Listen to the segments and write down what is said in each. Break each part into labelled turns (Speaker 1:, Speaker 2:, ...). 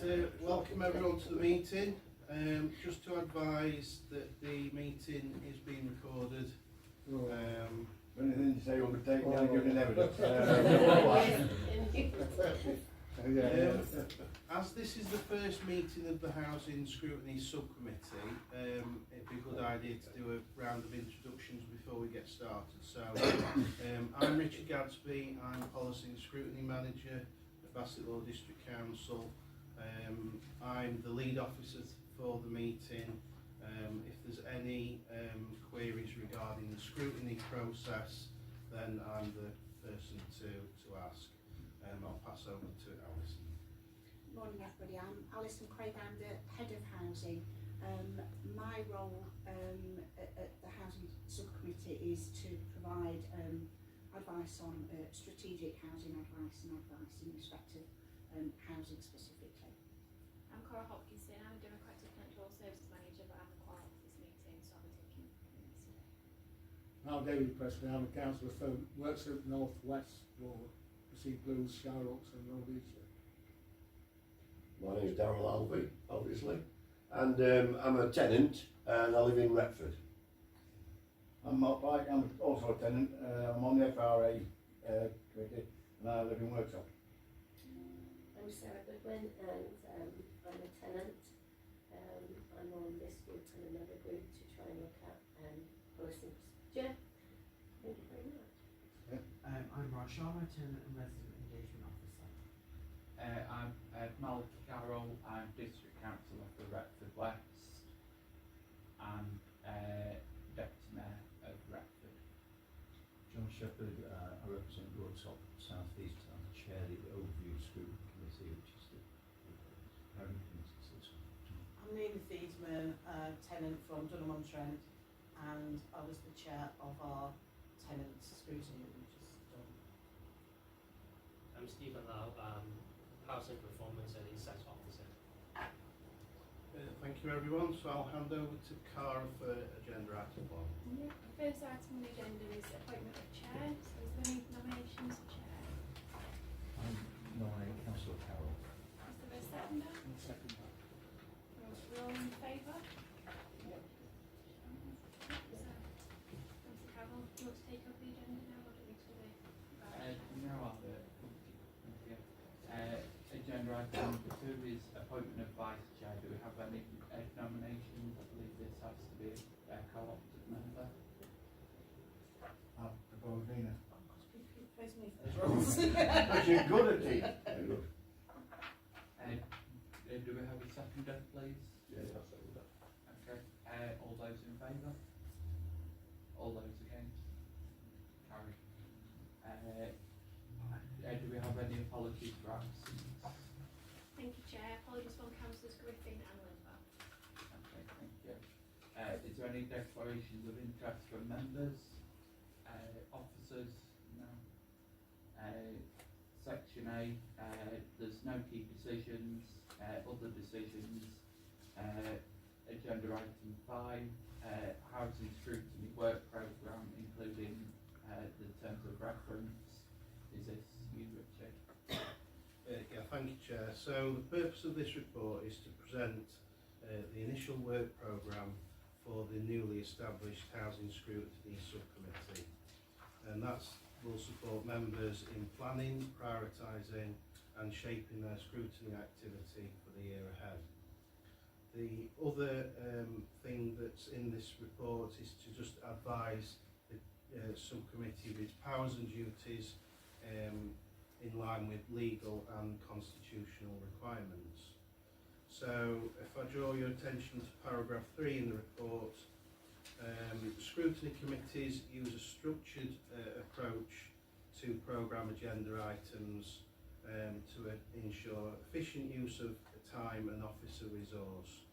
Speaker 1: Welcome everyone to the meeting. Just to advise that the meeting is being recorded.
Speaker 2: Anything you say will be taken down and given evidence.
Speaker 1: As this is the first meeting of the Housing Scrutiny Subcommittee, it'd be a good idea to do a round of introductions before we get started. So, I'm Richard Gadsby, I'm Policy and Scrutiny Manager at Bassetlaw District Council. I'm the lead officer for the meeting. If there's any queries regarding the scrutiny process, then I'm the person to ask. I'll pass over to Alison.
Speaker 3: Morning everybody, I'm Alison Craig, I'm the Head of Housing. My role at the Housing Subcommittee is to provide advice on strategic housing advice and advice in respect of housing specifically.
Speaker 4: I'm Cora Hopkinson, I'm a Democratic Electoral Services Manager, but I'm the choir of this meeting, so I'll be taking minutes today.
Speaker 5: I'm David Preston, I'm a councillor for Worksop North West Ward, Sea Blues, Shyrox and Rhodesia.
Speaker 6: My name is Darryl Alvey, obviously, and I'm a tenant and I live in Retford.
Speaker 2: I'm Mark Pike, I'm also a tenant. I'm on the FRA committee and I live in Worksop.
Speaker 7: I'm Sarah Goodwin and I'm a tenant. I'm on this group and another group to try and look at policy and procedure. Thank you very much.
Speaker 8: I'm Raj Sharma, tenant and resident engagement officer.
Speaker 9: I'm Mal Carroll, I'm district councillor for Retford West and deputy mayor of Retford.
Speaker 10: John Shepherd, I represent Worksop South East. I'm the chair of the Overview Scrutiny Committee, which is the parent committee.
Speaker 11: I'm Nina Thiesman, tenant from Dunham-on-Trent, and I was the chair of our tenant scrutiny, which is done.
Speaker 12: I'm Stephen Lau, Housing Performance and Insights Officer.
Speaker 1: Thank you everyone, so I'll hand over to Cara for agenda item 1.
Speaker 4: Yeah, the first item on the agenda is appointment of chair, so is there any nominations for chair?
Speaker 10: I'm nominating Councillor Carroll.
Speaker 4: Is there a seconder?
Speaker 5: Second that.
Speaker 4: We're all in favour? Yep. Councillor Carroll, do you want to take up the agenda now, or do you want me to wait?
Speaker 9: No other. Agenda item number 2 is appointment of vice chair. Do we have any nominations? I believe this has to be a co-opted member.
Speaker 2: I'll propose Nina.
Speaker 11: Praise me for those roles.
Speaker 2: But you're good at it.
Speaker 9: Do we have a seconder, please?
Speaker 6: Yes, I'll say that.
Speaker 9: Okay. All those in favour? All those against? Carried. Do we have any apologies for absence?
Speaker 4: Thank you, Chair. Apologies from Councillors Griffin and Linville.
Speaker 9: Okay, thank you. Is there any declarations of interest from members? Officers? No. Section A, there's no key decisions. Other decisions. Agenda item 5, housing scrutiny work programme, including the terms of reference. Is this you, Richard?
Speaker 1: Yeah, thank you, Chair. So the purpose of this report is to present the initial work programme for the newly established Housing Scrutiny Subcommittee, and that will support members in planning, prioritising and shaping their scrutiny activity for the year ahead. The other thing that's in this report is to just advise the subcommittee of its powers and duties in line with legal and constitutional requirements. So if I draw your attention to paragraph 3 in the report, scrutiny committees use a structured approach to programme agenda items to ensure efficient use of time and officer resource.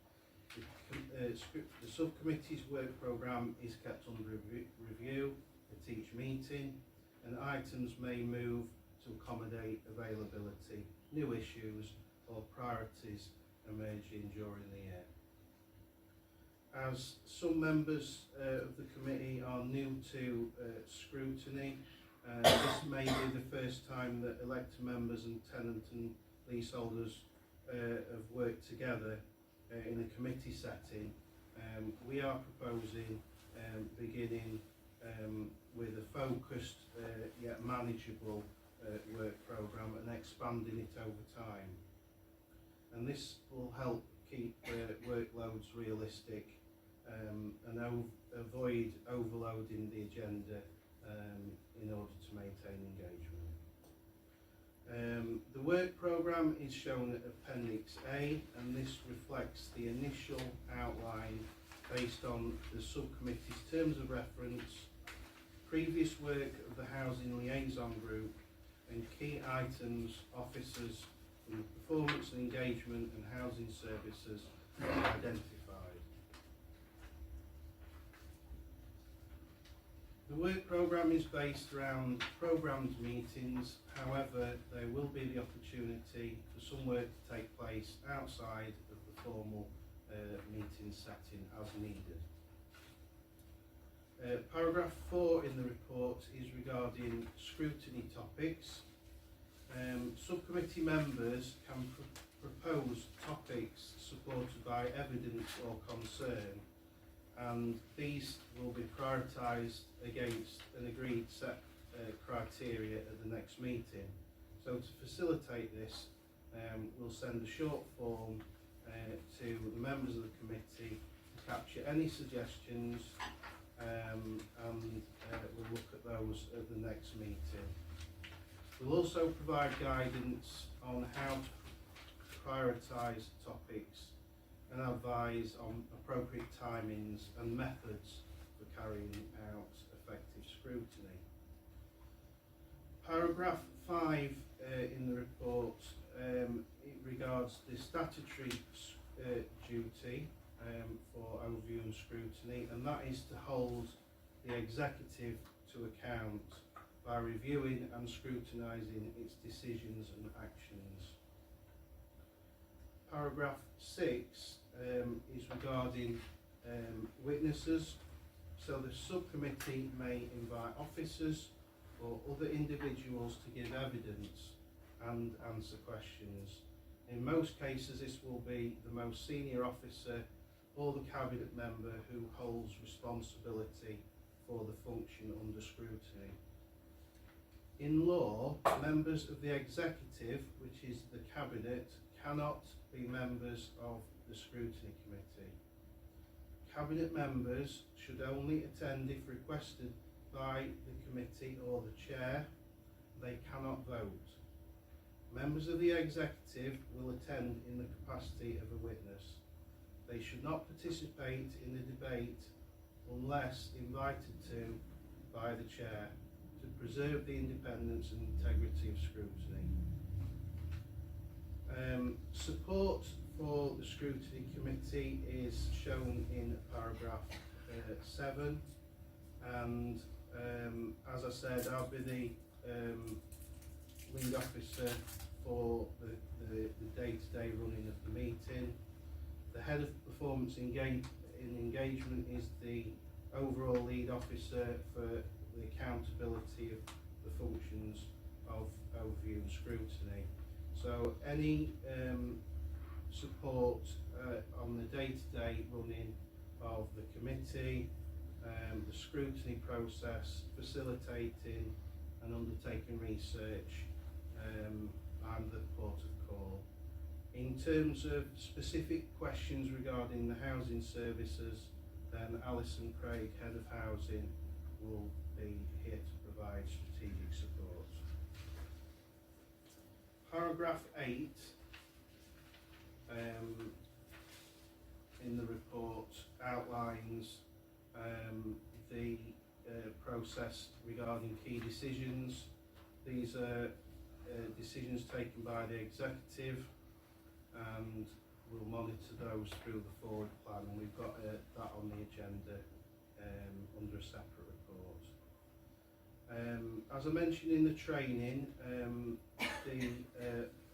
Speaker 1: The subcommittee's work programme is kept under review at each meeting, and items may move to accommodate availability, new issues or priorities emerging during the year. As some members of the committee are new to scrutiny, this may be the first time that elected members and tenant and leaseholders have worked together in a committee setting, we are proposing beginning with a focused yet manageable work programme and expanding it over time. And this will help keep workloads realistic and avoid overloading the agenda in order to maintain engagement. The work programme is shown at Appendix A, and this reflects the initial outline based on the subcommittee's terms of reference, previous work of the Housing Liaison Group, and key items officers from performance and engagement and housing services have identified. The work programme is based around programmed meetings, however there will be the opportunity for some work to take place outside of the formal meeting setting as needed. Paragraph 4 in the report is regarding scrutiny topics. Subcommittee members can propose topics supported by evidence or concern, and these will be prioritised against an agreed set criteria at the next meeting. So to facilitate this, we'll send a short form to the members of the committee to capture any suggestions, and we'll look at those at the next meeting. We'll also provide guidance on how to prioritise topics and advise on appropriate timings and methods for carrying out effective scrutiny. Paragraph 5 in the report it regards the statutory duty for overview and scrutiny, and that is to hold the executive to account by reviewing and scrutinising its decisions and actions. Paragraph 6 is regarding witnesses. So the subcommittee may invite officers or other individuals to give evidence and answer questions. In most cases this will be the most senior officer or the cabinet member who holds responsibility for the function under scrutiny. In law, members of the executive, which is the cabinet, cannot be members of the scrutiny committee. Cabinet members should only attend if requested by the committee or the chair. They cannot vote. Members of the executive will attend in the capacity of a witness. They should not participate in the debate unless invited to by the chair, to preserve the independence and integrity of scrutiny. Support for the scrutiny committee is shown in paragraph 7, and as I said, I'll be the lead officer for the day-to-day running of the meeting. The head of performance engagement is the overall lead officer for the accountability of the functions of overview and scrutiny. So any support on the day-to-day running of the committee, the scrutiny process, facilitating and undertaking research, I'm the port of call. In terms of specific questions regarding the housing services, then Alison Craig, Head of Housing, will be here to provide strategic support. Paragraph 8 in the report outlines the process regarding key decisions. These are decisions taken by the executive, and we'll monitor those through the forward plan, and we've got that on the agenda under a separate report. As I mentioned in the training, the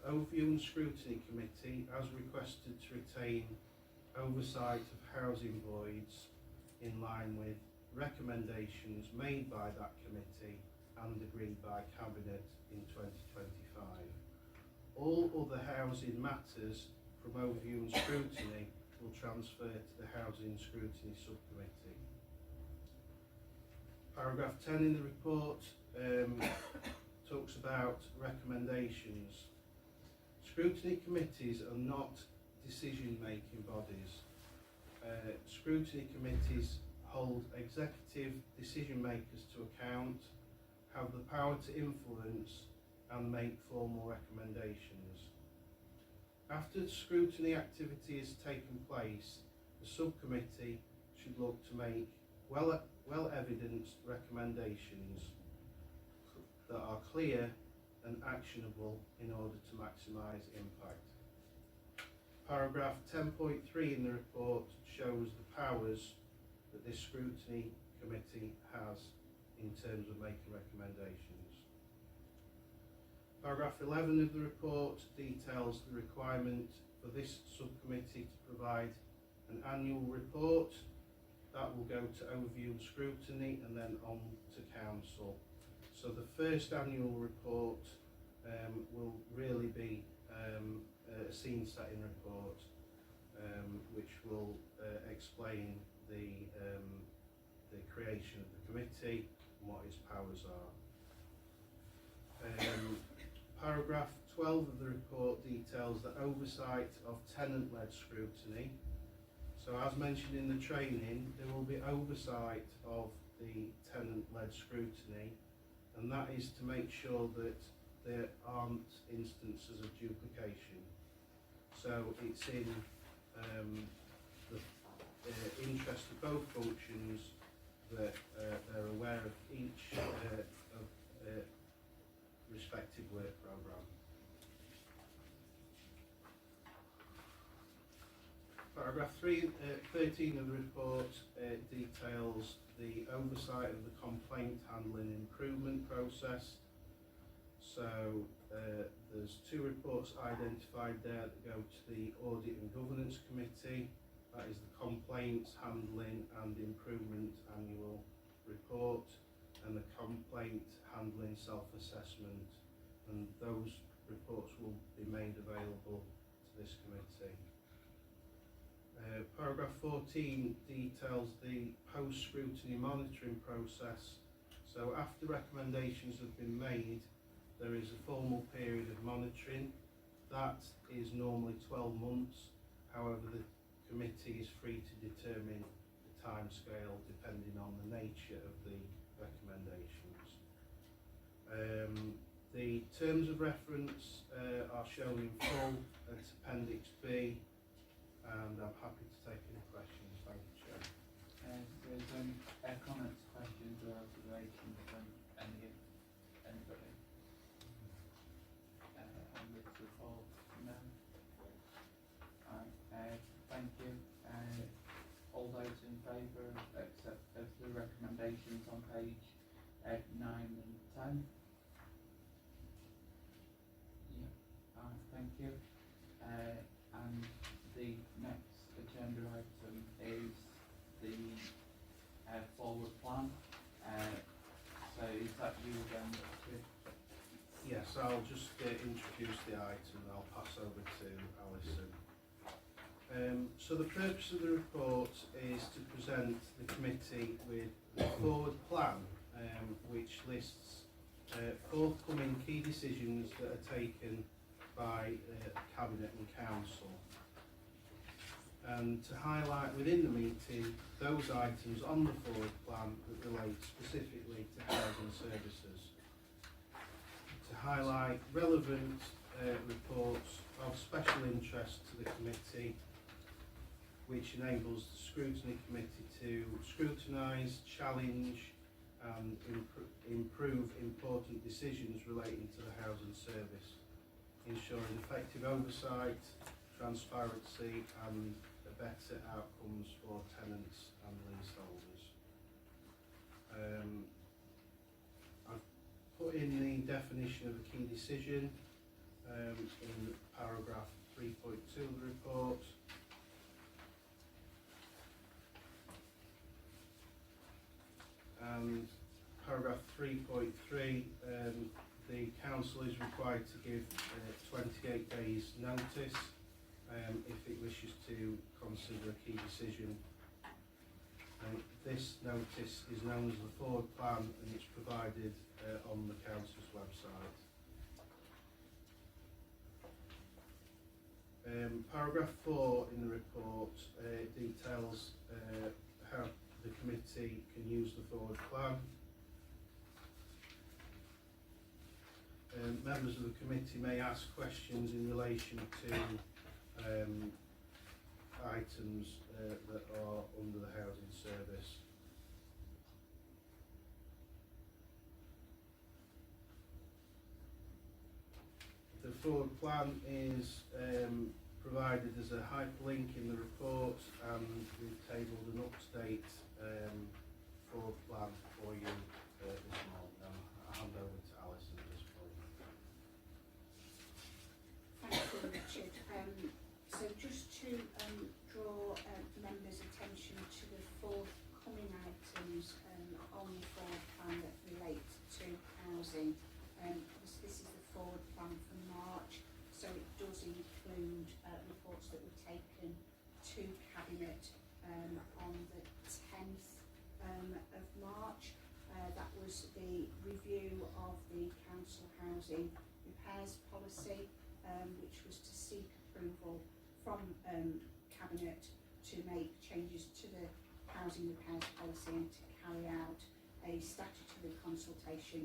Speaker 1: Overview and Scrutiny Committee has requested to retain oversight of housing voids in line with recommendations made by that committee and agreed by Cabinet in 2025. All other housing matters from overview and scrutiny will transfer to the Housing Scrutiny Subcommittee. Paragraph 10 in the report talks about recommendations. Scrutiny committees are not decision-making bodies. Scrutiny committees hold executive decision makers to account, have the power to influence and make formal recommendations. After scrutiny activity has taken place, the subcommittee should look to make well evidenced recommendations that are clear and actionable in order to maximise impact. Paragraph 10.3 in the report shows the powers that this scrutiny committee has in terms of making recommendations. Paragraph 11 of the report details the requirement for this subcommittee to provide an annual report that will go to overview and scrutiny and then on to council. So the first annual report will really be a scene setting report which will explain the creation of the committee and what its powers are. Paragraph 12 of the report details the oversight of tenant-led scrutiny. So as mentioned in the training, there will be oversight of the tenant-led scrutiny, and that is to make sure that there aren't instances of duplication. So it's in the interest of both functions that they're aware of each respective work programme. Paragraph 13 of the report details the oversight of the complaint handling improvement process. So there's two reports identified there that go to the Audit and Governance Committee. That is the Complaints Handling and Improvement Annual Report and the Complaint Handling Self-Assessment. And those reports will be made available to this committee. Paragraph 14 details the post-scrutiny monitoring process. So after recommendations have been made, there is a formal period of monitoring. That is normally 12 months. However, the committee is free to determine the timescale depending on the nature of the recommendations. The terms of reference are shown in full at Appendix B, and I'm happy to take any questions. Thank you, Chair.
Speaker 9: There's comments, questions or observations from anybody on this report? No? Thank you. All those in favour of the recommendations on page 9 and 10? Yeah. Thank you. And the next agenda item is the forward plan. So is that you again?
Speaker 1: Yes, I'll just introduce the item and I'll pass over to Alison. So the purpose of the report is to present the committee with the forward plan, which lists forthcoming key decisions that are taken by Cabinet and Council. And to highlight within the meeting those items on the forward plan that relate specifically to housing services. To highlight relevant reports of special interest to the committee, which enables the scrutiny committee to scrutinise, challenge and improve important decisions relating to the housing service, ensuring effective oversight, transparency and better outcomes for tenants and leaseholders. I've put in the definition of a key decision in paragraph 3.2 of the report. And paragraph 3.3 the council is required to give 28 days notice if it wishes to consider a key decision. And this notice is known as the forward plan, and it's provided on the council's website. Paragraph 4 in the report details how the committee can use the forward plan. Members of the committee may ask questions in relation to items that are under the housing service. The forward plan is provided as a hyperlink in the report, and we've tabled an up-to-date forward plan for you this morning. I'll hand over to Alison at this point.
Speaker 3: Thank you, Richard. So just to draw members' attention to the forthcoming items on the forward plan that relate to housing. This is the forward plan for March, so it does include reports that were taken to Cabinet on the 10th of March. That was the review of the council housing repairs policy, which was to seek approval from Cabinet to make changes to the housing repairs policy and to carry out a statutory consultation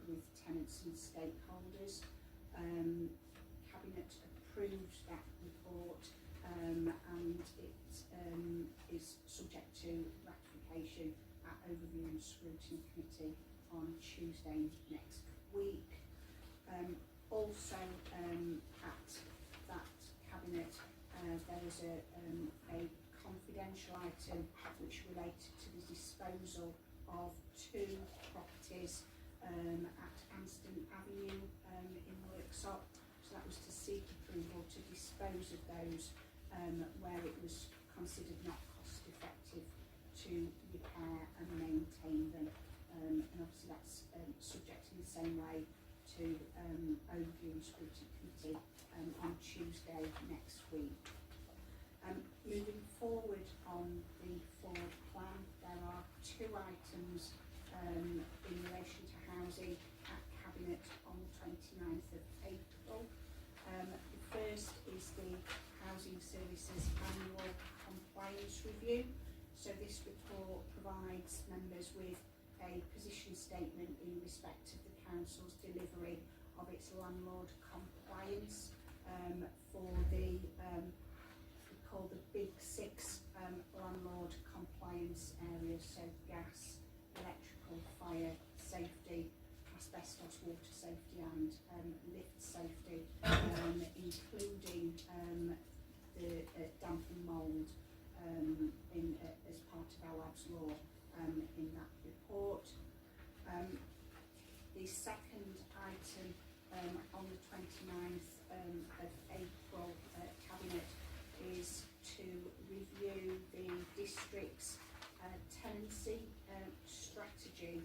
Speaker 3: with tenants and stakeholders. Cabinet approved that report and it is subject to ratification at Overview and Scrutiny Committee on Tuesday next week. Also at that Cabinet there was a confidential item which related to the disposal of 2 properties at Anston Avenue in Worksop. So that was to seek approval to dispose of those where it was considered not cost effective to repair and maintain them, and obviously that's subject in the same way to Overview and Scrutiny Committee on Tuesday next week. Moving forward on the forward plan, there are 2 items in relation to housing at Cabinet on the 29th of April. The first is the Housing Services Annual Compliance Review. So this report provides members with a position statement in respect of the council's delivery of its landlord compliance for the we call the Big 6 landlord compliance areas, so gas, electrical, fire, safety, asbestos, water safety and lift safety, including the damp and mould as part of our labs law in that report. The second item on the 29th of April Cabinet is to review the district's tenancy strategy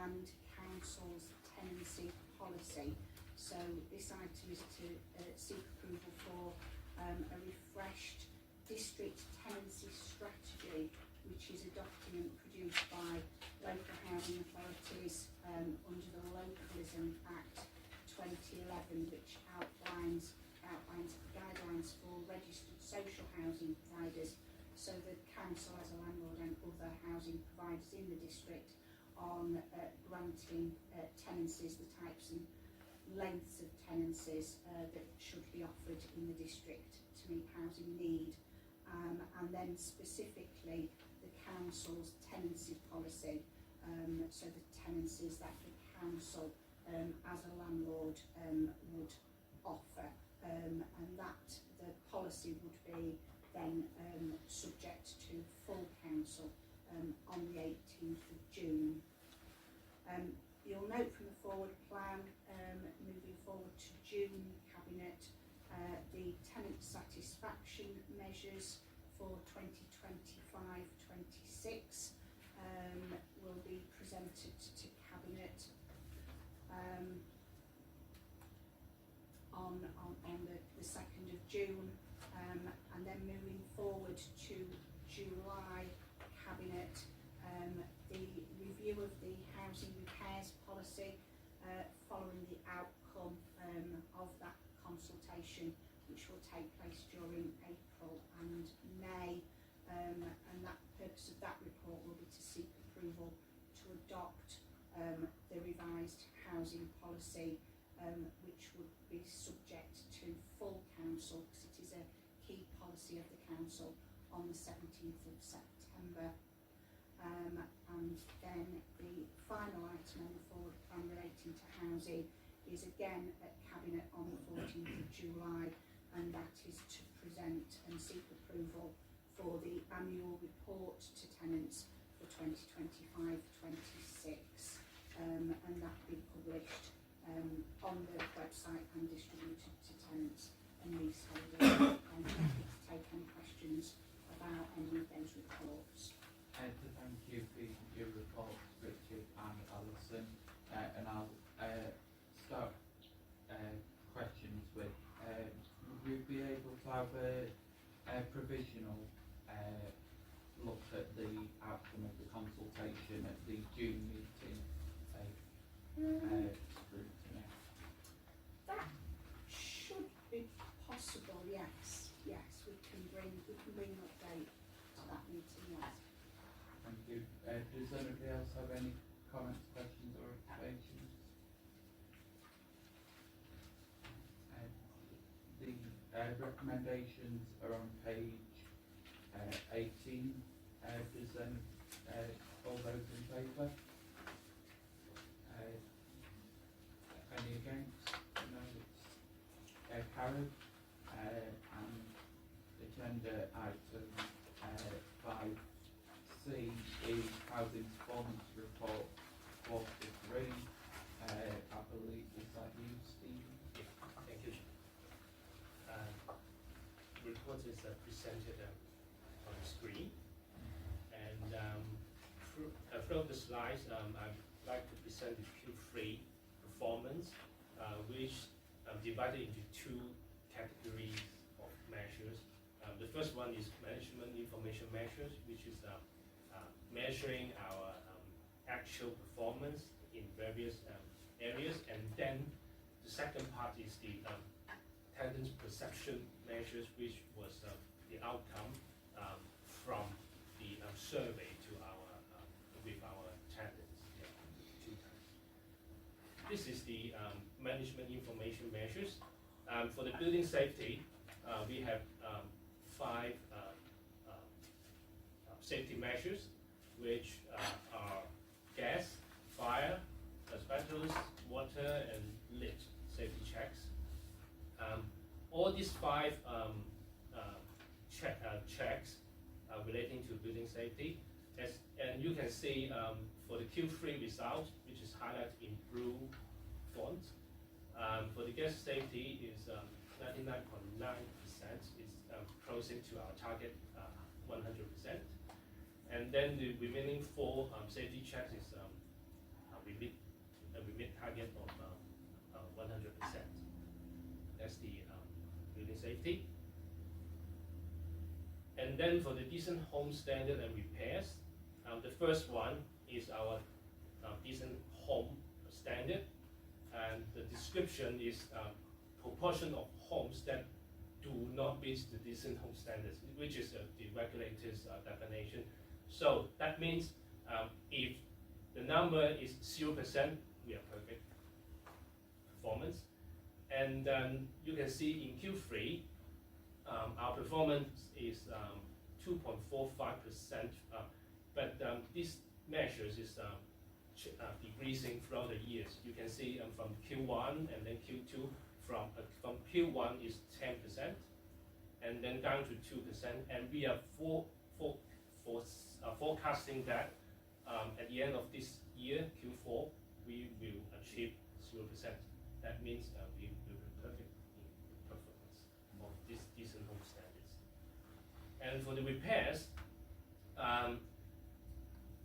Speaker 3: and council's tenancy policy. So this item is to seek approval for a refreshed district tenancy strategy, which is a document produced by local housing authorities under the Localism Act 2011, which outlines guidelines for registered social housing providers, so the council as a landlord and other housing providers in the district on granting tenancies, the types and lengths of tenancies that should be offered in the district to meet housing need, and then specifically the council's tenancy policy, so the tenancies that the council as a landlord would offer, and that the policy would be then subject to full council on the 18th of June. You'll note from the forward plan, moving forward to June Cabinet, the tenant satisfaction measures for 2025-26 will be presented to Cabinet. June, and then moving forward to July Cabinet, the review of the housing repairs policy following the outcome of that consultation, which will take place during April and May, and that purpose of that report will be to seek approval to adopt the revised housing policy, which would be subject to full council, because it is a key policy of the council, on the 17th of September. And then the final item on the forward plan relating to housing is again at Cabinet on the 14th of July, and that is to present and seek approval for the annual report to tenants for 2025-26, and that will be published on the website and distributed to tenants and leaseholders. And happy to take any questions about any of those reports.
Speaker 9: To thank you for your reports, Richard and Alison, and I'll start questions with, would we be able to have a provisional look at the outcome of the consultation at the June meeting? Scrutiny.
Speaker 3: That should be possible, yes. Yes, we can bring an update to that meeting, yes.
Speaker 9: Thank you. Does anybody else have any comments, questions or observations? The recommendations are on page 18. Does all those in favour? Any against? No, it's carried. And agenda item 5C is housing performance report 43. I believe, is that you, Stephen?
Speaker 12: Yeah, thank you. Report is presented on the screen, and from the slides, I'd like to present the Q3 performance, which divided into two categories of measures. The first one is management information measures, which is measuring our actual performance in various areas, and then the second part is the tenants' perception measures, which was the outcome from the survey to with our tenants. Yeah, two times. This is the management information measures. For the building safety, we have 5 safety measures, which are gas, fire, asbestos, water, and lead safety checks. All these 5 checks relating to building safety, and you can see for the Q3 result, which is highlighted in blue font, for the gas safety is 99.9%, it's closing to our target 100%, and then the remaining 4 safety checks is we meet target of 100%. That's the building safety. And then for the decent home standard and repairs, the first one is our decent home standard, and the description is proportion of homes that do not meet the decent home standards, which is the regulator's definition. So that means if the number is 0%, we are perfect performance. And you can see in Q3, our performance is 2.45%, but this measures is decreasing throughout the years. You can see from Q1 and then Q2, from Q1 is 10%, and then down to 2%, and we are forecasting that at the end of this year, Q4, we will achieve 0%. That means we will be perfect in performance of these decent home standards. And for the repairs,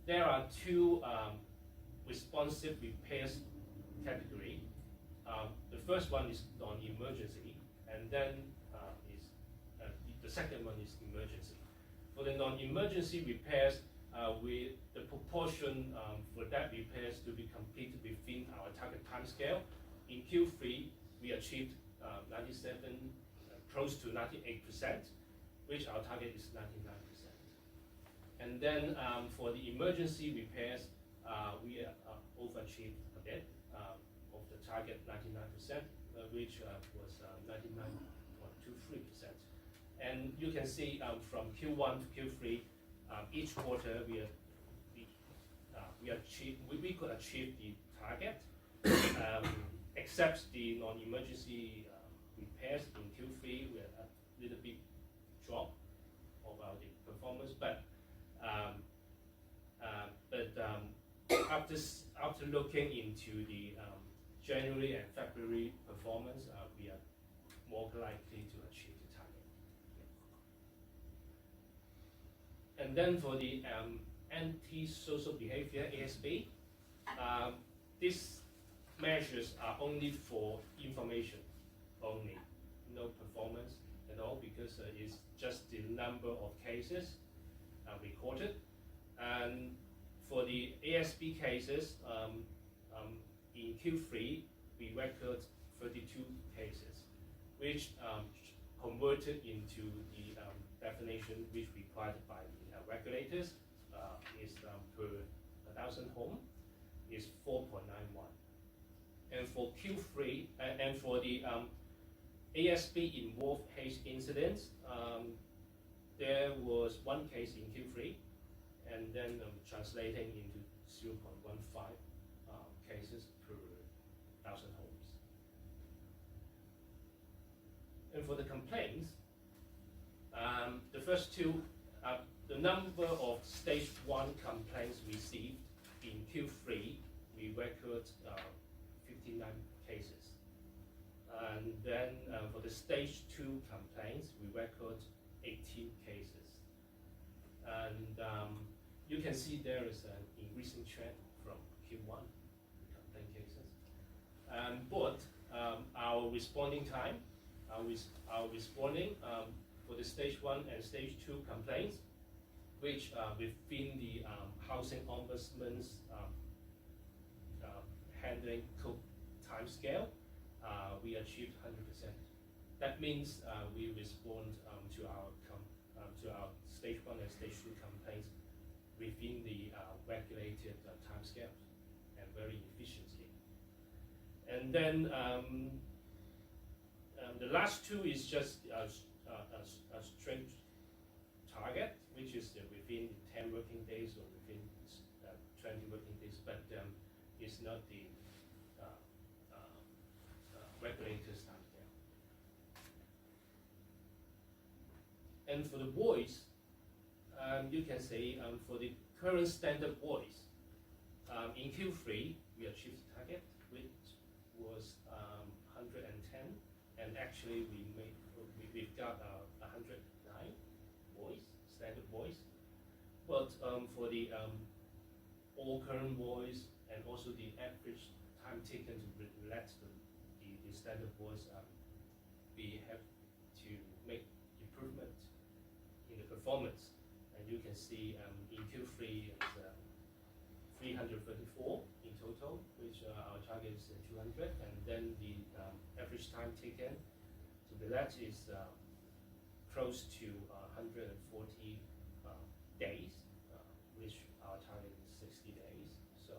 Speaker 12: there are 2 responsive repairs category. The first one is non-emergency, and then is second one is emergency. For the non-emergency repairs, the proportion for that repairs to be completed within our target time scale. In Q3, we achieved 97, close to 98%, which our target is 99%. And then for the emergency repairs, we overachieved a bit of the target 99%, which was 99.23%. And you can see from Q1 to Q3, each quarter we could achieve the target, except the non-emergency repairs in Q3. We had a little bit drop of our performance, but after looking into the January and February performance, we are more likely to achieve the target. And then for the anti-social behavior, ASB, these measures are only for information only, no performance at all, because it's just the number of cases recorded. And for the ASB cases, in Q3, we record 32 cases, which converted into the definition which required by the regulators is per 1,000 home is 4.91. And for Q3, and for the ASB involved haze incidents, there was one case in Q3, and then translating into 0.15 cases per 1,000 homes. And for the complaints, the first two, the number of stage 1 complaints received in Q3, we record 59 cases. And then for the stage 2 complaints, we record 18 cases. And you can see there is an increasing trend from Q1, the complaint cases. But our responding time, our responding for the stage 1 and stage 2 complaints, which within the housing ombudsman's handling time scale, we achieved 100%. That means we respond to our stage 1 and stage 2 complaints within the regulated time scales and very efficiently. And then the last two is just a straight target, which is within 10 working days or within 20 working days, but it's not the regulator's time scale. And for the voice, you can say for the current standard voice, in Q3 we achieved the target, which was 110, and actually we've got 109 voice, standard voice. But for the all current voice and also the average time taken to let the standard voice, we have to make improvement in the performance. And you can see in Q3 it's 334 in total, which our target is 200, and then the average time taken to the let is close to 140 days, which our target is 60 days. So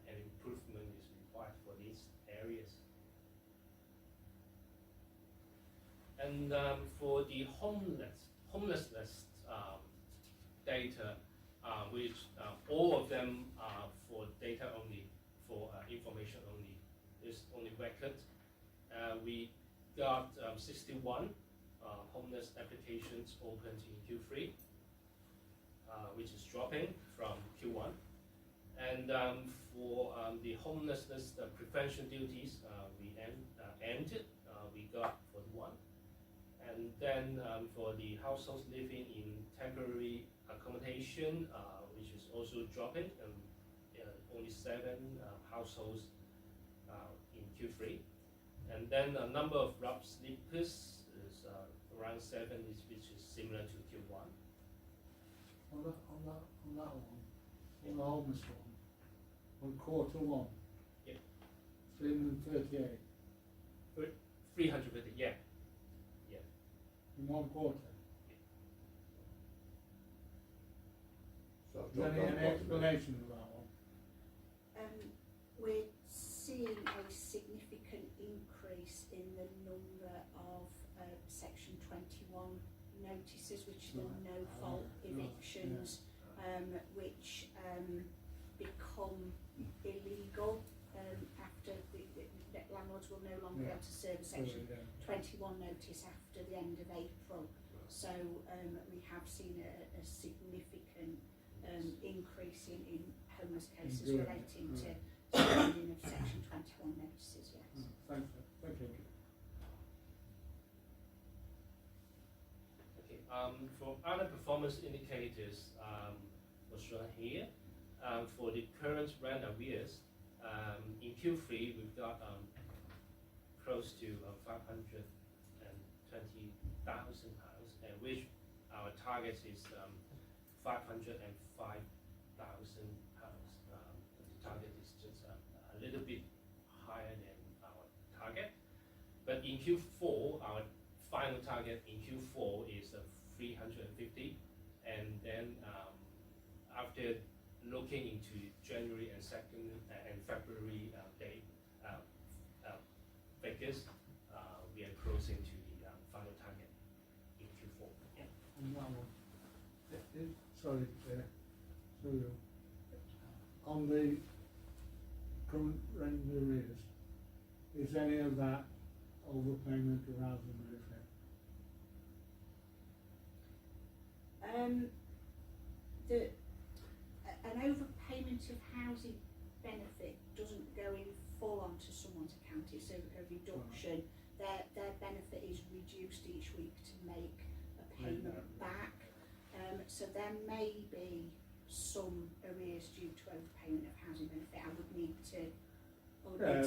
Speaker 12: an improvement is required for these areas. And for the homelessness data, which all of them are for data only, for information only, is only record. We got 61 homeless applications opened in Q3, which is dropping from Q1. And for the homelessness prevention duties, we ended, we got 41. And then for the households living in temporary accommodation, which is also dropping, only 7 households in Q3. And then the number of rough sleepers is around 7, which is similar to Q1.
Speaker 5: On that one, on the homeless one, on quarter one.
Speaker 12: Yep.
Speaker 5: 338
Speaker 12: 350, yeah.
Speaker 5: in one quarter.
Speaker 6: So I've
Speaker 5: Is there
Speaker 6: dropped
Speaker 5: any
Speaker 6: down quite a bit.
Speaker 5: explanation of that one?
Speaker 3: We're seeing a significant increase in the number of Section 21 notices, which are the no-fault evictions, which become illegal after the landlords will no longer be able to serve a Section 21 notice after the end of April. So we have seen a significant increase in homeless cases relating to serving of Section 21 notices, yes.
Speaker 5: Thank you.
Speaker 12: Okay, for other performance indicators, was shown here. For the current rent arrears, in Q3 we've got close to £520,000, which our target is £505,000. The target is just a little bit higher than our target. But in Q4, our final target in Q4 is 350, and then after looking into January and February figures, we are closing to the final target in Q4. Yeah.
Speaker 5: On that one. Sorry, on the current rent arrears, is any of that overpayment of housing benefit?
Speaker 3: An overpayment of housing benefit doesn't go in full onto someone's account, it's a reduction. Their benefit is reduced each week to make a payment back. So there may be some arrears due to overpayment of housing benefit. I would need to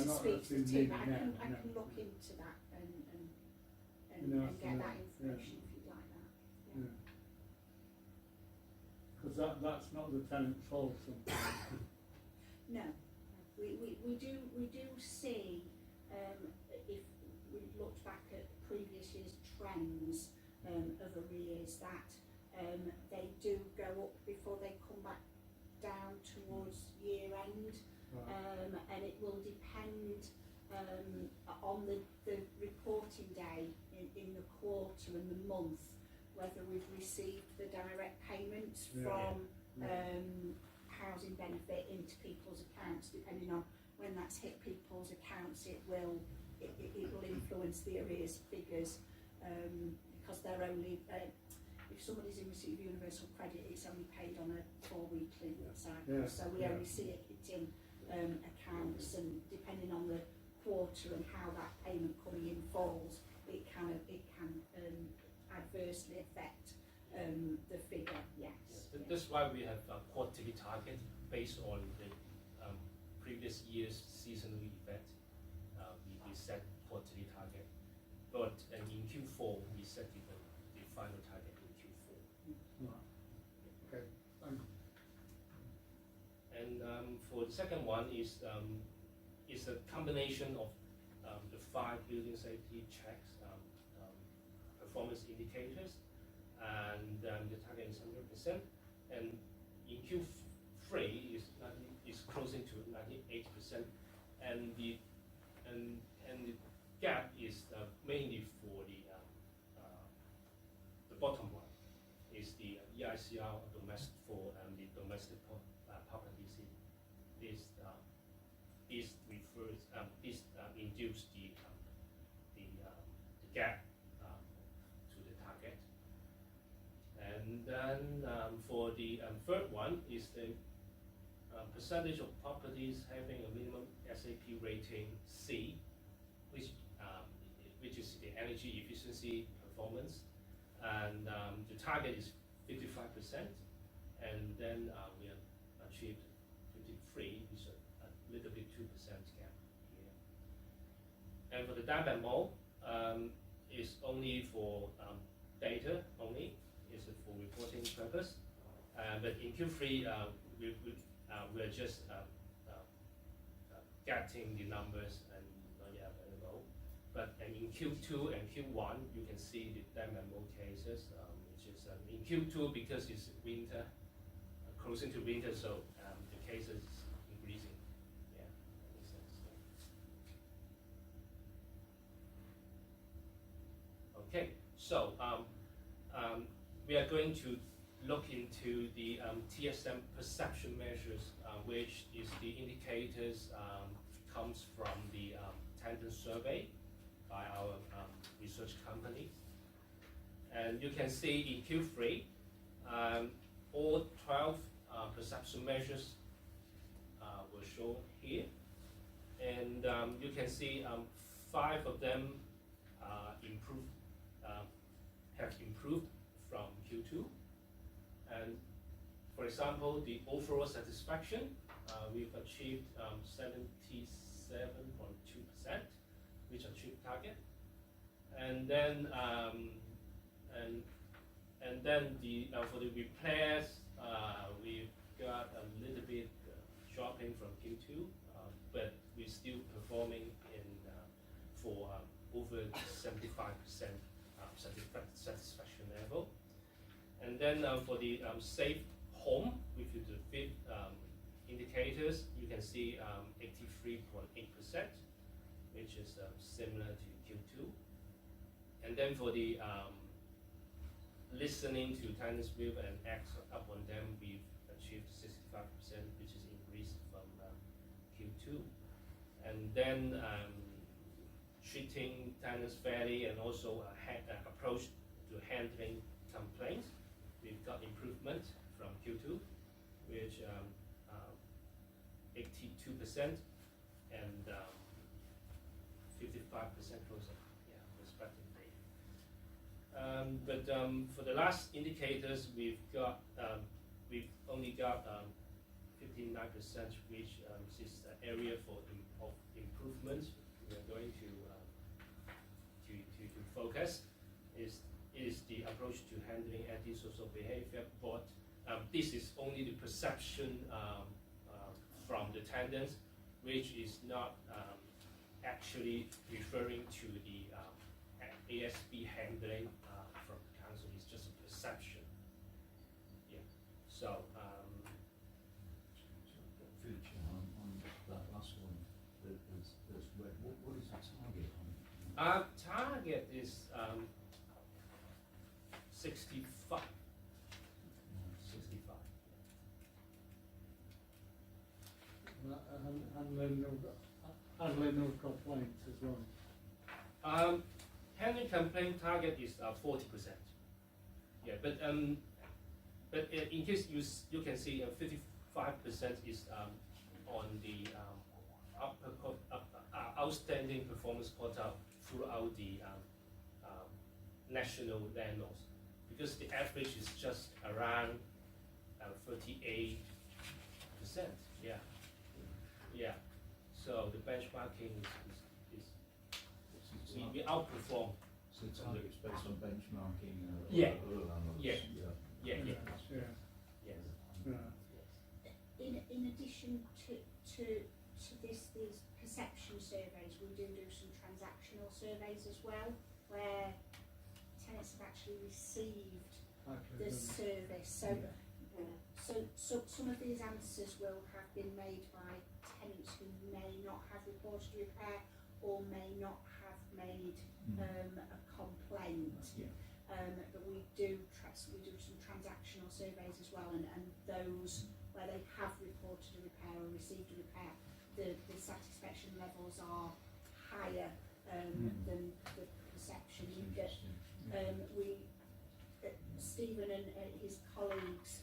Speaker 3: speak to the team, but I can look into that and get that information if you'd like that. Yeah.
Speaker 5: Because that's not the tenant's fault sometimes.
Speaker 3: No, we do see, if we looked back at previous year's trends of arrears, that they do go up before they come back down towards year end, and it will depend on the reporting day in the quarter and the month, whether we've received the direct payments from housing benefit into people's accounts. Depending on when that's hit people's accounts, it will influence the arrears figures, because they're only if somebody's in receipt of universal credit, it's only paid on a 4-weekly cycle. So we only see it hitting accounts, and depending on the quarter and how that payment coming in falls, it can adversely affect the figure. Yes.
Speaker 12: That's why we have a quarterly target based on the previous year's seasonal effect. We set quarterly target, but in Q4 we set the final target in Q4.
Speaker 5: Okay, thank you.
Speaker 12: And for the second one is a combination of the 5 building safety checks, performance indicators, and the target is 100%. And in Q3 is closing to 98%, and the gap is mainly for the bottom one is the EICR domestic for the domestic properties. This refers this induce the gap to the target. And then for the third one is the percentage of properties having a minimum SAP rating C, which is the energy efficiency performance, and the target is 55%, and then we have achieved 53, which is a little bit 2% gap here. And for the Diamond Mall, is only for data only, is for reporting purpose. But in Q3, we're just getting the numbers and not yet available. But in Q2 and Q1, you can see them and more cases, which is in Q2 because it's winter, closing to winter, so the cases increasing. Yeah, that makes sense. Okay, so we are going to look into the TSM perception measures, which is the indicators comes from the tenant survey by our research company. And you can see in Q3, all 12 perception measures were shown here. And you can see 5 of them have improved from Q2. And for example, the overall satisfaction, we've achieved 77.2%, which achieved target. And then for the repairs, we've got a little bit dropping from Q2, but we're still performing for over 75% satisfaction level. And then for the safe home, with the 5th indicators, you can see 83.8%, which is similar to Q2. And then for the listening to tenants' view and act up on them, we've achieved 65%, which is increased from Q2. And then treating tenants fairly and also approach to handling complaints, we've got improvement from Q2, which 82% and 55% closer, yeah, respectively. But for the last indicators, we've only got 59%, which is the area of improvement. We are going to focus is the approach to handling antisocial behavior. But this is only the perception from the tenants, which is not actually referring to the ASB handling from the council. It's just a perception. Yeah. So.
Speaker 10: Future on that last one, there's red. What is the target on it?
Speaker 12: Target is 65. 65.
Speaker 5: Handling of complaints as well.
Speaker 12: Handling complaint target is 40%. Yeah, but in case you can see 55% is on the outstanding performance quota throughout the national landlords, because the average is just around 38%. Yeah, yeah. So the benchmarking is we outperform.
Speaker 10: So the target is based on benchmarking.
Speaker 12: Yeah.
Speaker 10: Other landlords.
Speaker 12: Yeah. Yeah. Yeah.
Speaker 5: Yeah.
Speaker 12: Yes.
Speaker 3: In addition to these perception surveys, we do some transactional surveys as well, where tenants have actually received the service. So some of these answers will have been made by tenants who may not have reported repair or may not have made a complaint.
Speaker 10: Yeah.
Speaker 3: But we do some transactional surveys as well, and those where they have reported a repair or received a repair, the satisfaction levels are higher than the perception. You get, Stephen and his colleagues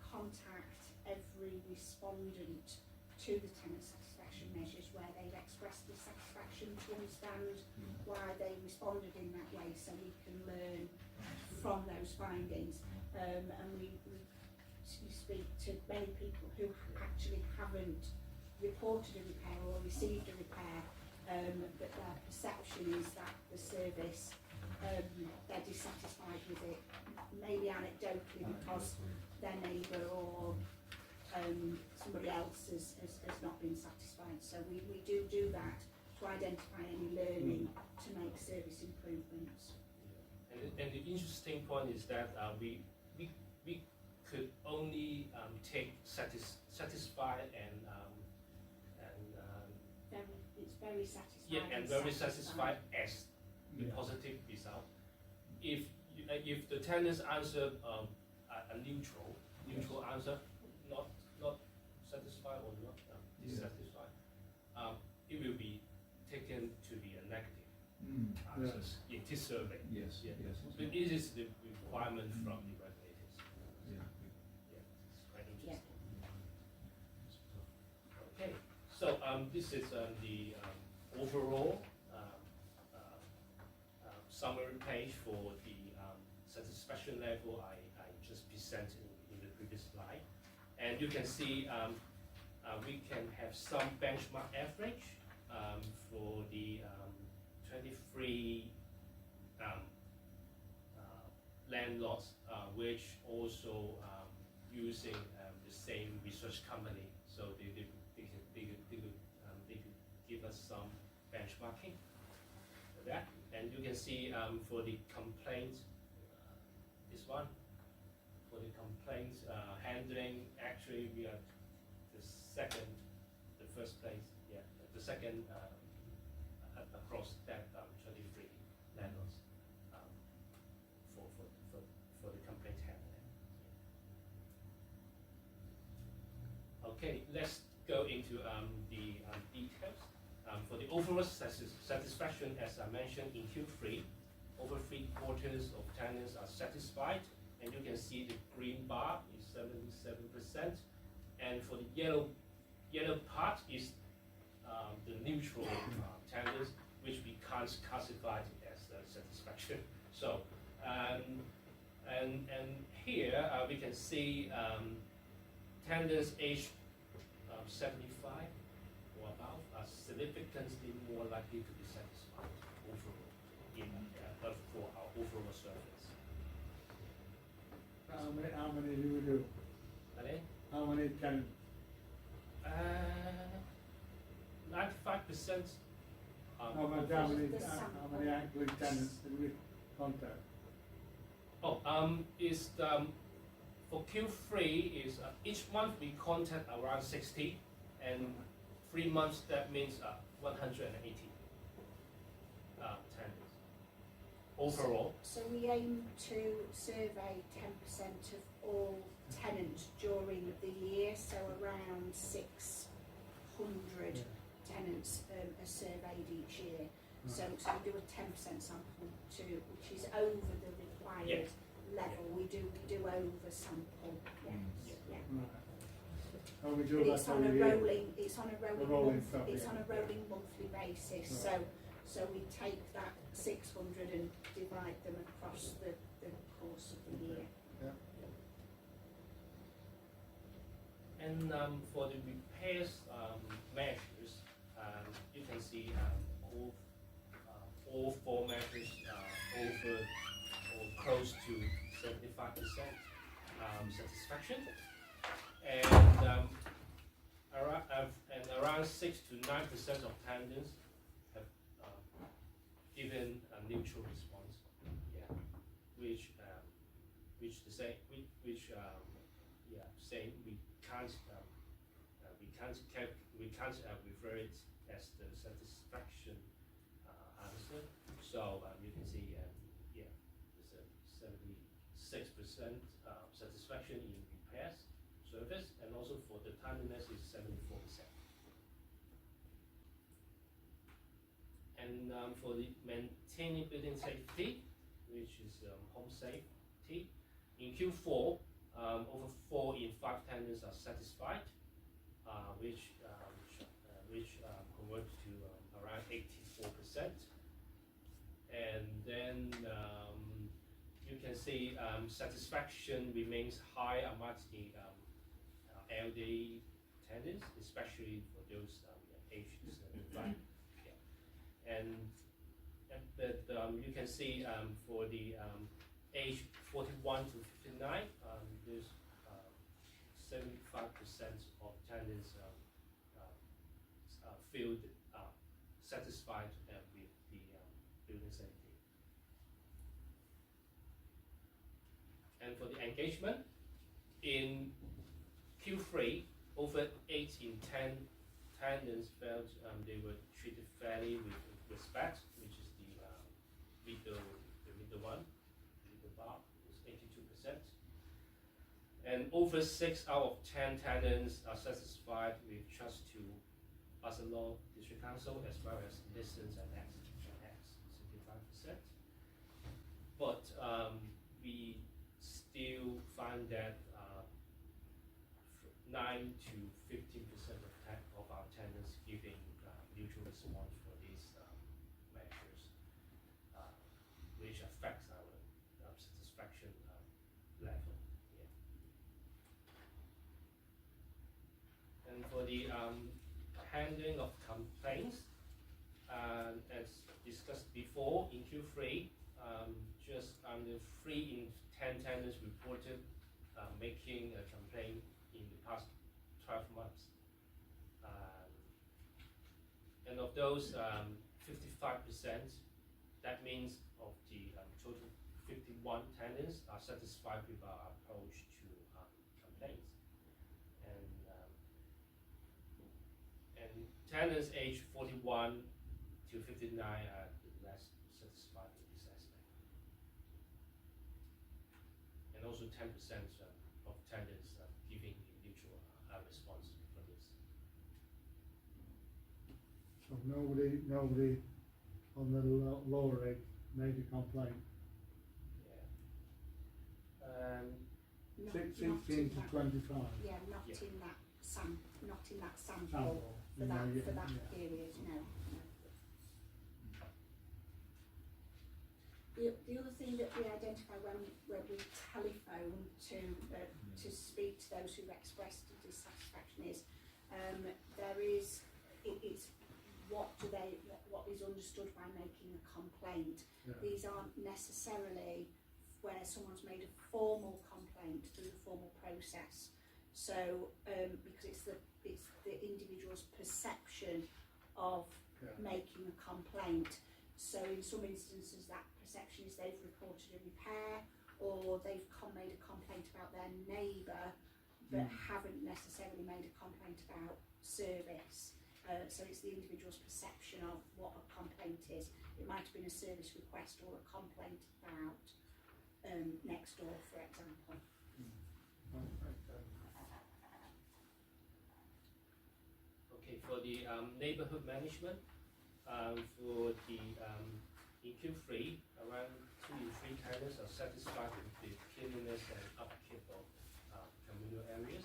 Speaker 3: contact every respondent to the tenant satisfaction measures where they've expressed dissatisfaction, to understand why they responded in that way, so we can learn from those findings. And we speak to many people who actually haven't reported a repair or received a repair, but their perception is that the service, they're dissatisfied with it, maybe anecdotally because their neighbour or somebody else has not been satisfied. So we do that to identify any learning to make service improvements.
Speaker 12: And the interesting point is that we could only take satisfied and
Speaker 3: It's very satisfying.
Speaker 12: yeah, and very satisfied as the positive result. If the tenants answer a neutral answer, not satisfied or not dissatisfied, it will be taken to be a negative answers in this survey.
Speaker 10: Yes,
Speaker 12: Yeah.
Speaker 10: yes.
Speaker 12: But it is the requirement from the regulators.
Speaker 10: Yeah.
Speaker 12: Yeah, it's quite interesting. Okay, so this is the overall summary page for the satisfaction level I just presented in the previous slide. And you can see we can have some benchmark average for the 23 landlords, which also using the same research company, so they could give us some benchmarking for that. And you can see for the complaints, this one, for the complaints handling, actually we are the first place, yeah, the second across that 23 landlords for the complaint handling. Okay, let's go into the details. For the overall satisfaction, as I mentioned in Q3, over 3/4 of tenants are satisfied, and you can see the green bar is 77%, and for the yellow part is the neutral tenants, which we can't classify it as satisfaction. So, and here we can see tenants aged 75 or above are significantly more likely to be satisfied overall for our overall service.
Speaker 5: How many do we do?
Speaker 12: Pardon?
Speaker 5: How many tenants?
Speaker 12: 95%.
Speaker 5: How many actually tenants did we contact?
Speaker 12: Is for Q3 is each month we contact around 60, and 3 months that means 180 tenants overall.
Speaker 3: So we aim to survey 10% of all tenants during the year, so around 600 tenants are surveyed each year. So we do a 10% sample too, which is over the required level. We do over sample. Yes. Yeah.
Speaker 5: Right. And we do
Speaker 3: But
Speaker 5: that
Speaker 3: it's on a
Speaker 5: every year.
Speaker 3: rolling. It's on a rolling
Speaker 5: Yeah.
Speaker 3: rolling monthly basis.
Speaker 5: Right.
Speaker 3: So we take that 600 and divide them across the course of the year.
Speaker 5: Yeah.
Speaker 12: And for the repairs measures, you can see all 4 measures over or close to 75% satisfaction, and around 6 to 9% of tenants have given a neutral response. Yeah, which saying we can't refer it as the satisfaction answer. So you can see, there's a 76% satisfaction in repairs service, and also for the timeliness is 74%. And for the maintaining building safety, which is home safety, in Q4, over 4 in 5 tenants are satisfied, which converts to around 84%. And then you can see satisfaction remains high amongst the elderly tenants, especially for those aged 75. Yeah. you can see for the age 41 to 59, there's 75% of tenants feel satisfied with the building safety. And for the engagement, in Q3, over 8 in 10 tenants felt they were treated fairly with respect, which is the middle one, the middle bar, is 82%. And over 6 out of 10 tenants are satisfied with trust to Bassetlaw District Council, as well as listens and acts, 65%. But we still find that 9 to 15% of our tenants giving neutral response for these measures, which affects our satisfaction level. Yeah. And for the handling of complaints, as discussed before in Q3, just under 3 in 10 tenants reported making a complaint in the past 12 months. And of those 55%, that means of the total 51 tenants are satisfied with our approach to complaints. And tenants aged 41 to 59 are less satisfied with this aspect. And also 10% of tenants giving a neutral response for this.
Speaker 5: So nobody on the lower age made a complaint.
Speaker 12: Yeah.
Speaker 3: Not
Speaker 5: 16
Speaker 3: in
Speaker 5: to
Speaker 3: that-
Speaker 5: 25.
Speaker 3: Yeah, not
Speaker 12: Yeah.
Speaker 3: in that not in that sample
Speaker 5: Sample,
Speaker 3: for
Speaker 5: you
Speaker 3: that
Speaker 5: know,
Speaker 3: for that
Speaker 5: yeah.
Speaker 3: period. No. The other thing that we identify when we telephone to speak to those who've expressed dissatisfaction is it's what is understood by making a complaint.
Speaker 5: Yeah.
Speaker 3: These aren't necessarily where someone's made a formal complaint through the formal process. So because it's the individual's perception of making a complaint. So in some instances that perception is they've reported a repair, or they've made a complaint about their neighbour, but haven't necessarily made a complaint about service. So it's the individual's perception of what a complaint is. It might have been a service request or a complaint about next door, for example.
Speaker 12: Okay, for the neighbourhood management, for the in Q3, around 2 in 3 tenants are satisfied with the cleanliness and upkeep of communal areas,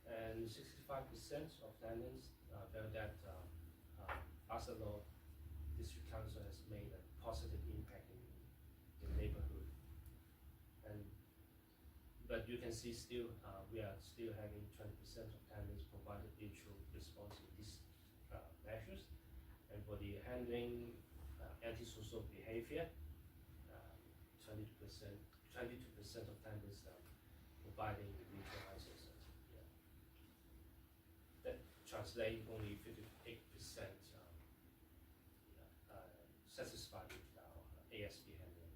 Speaker 12: and 65% of tenants felt that Bassetlaw District Council has made a positive impact in the neighbourhood. But you can see still we are still having 20% of tenants provided neutral response in these measures. And for the handling antisocial behavior, 22% of tenants providing neutral answers. Yeah. That translates only 58% satisfied with our ASB handling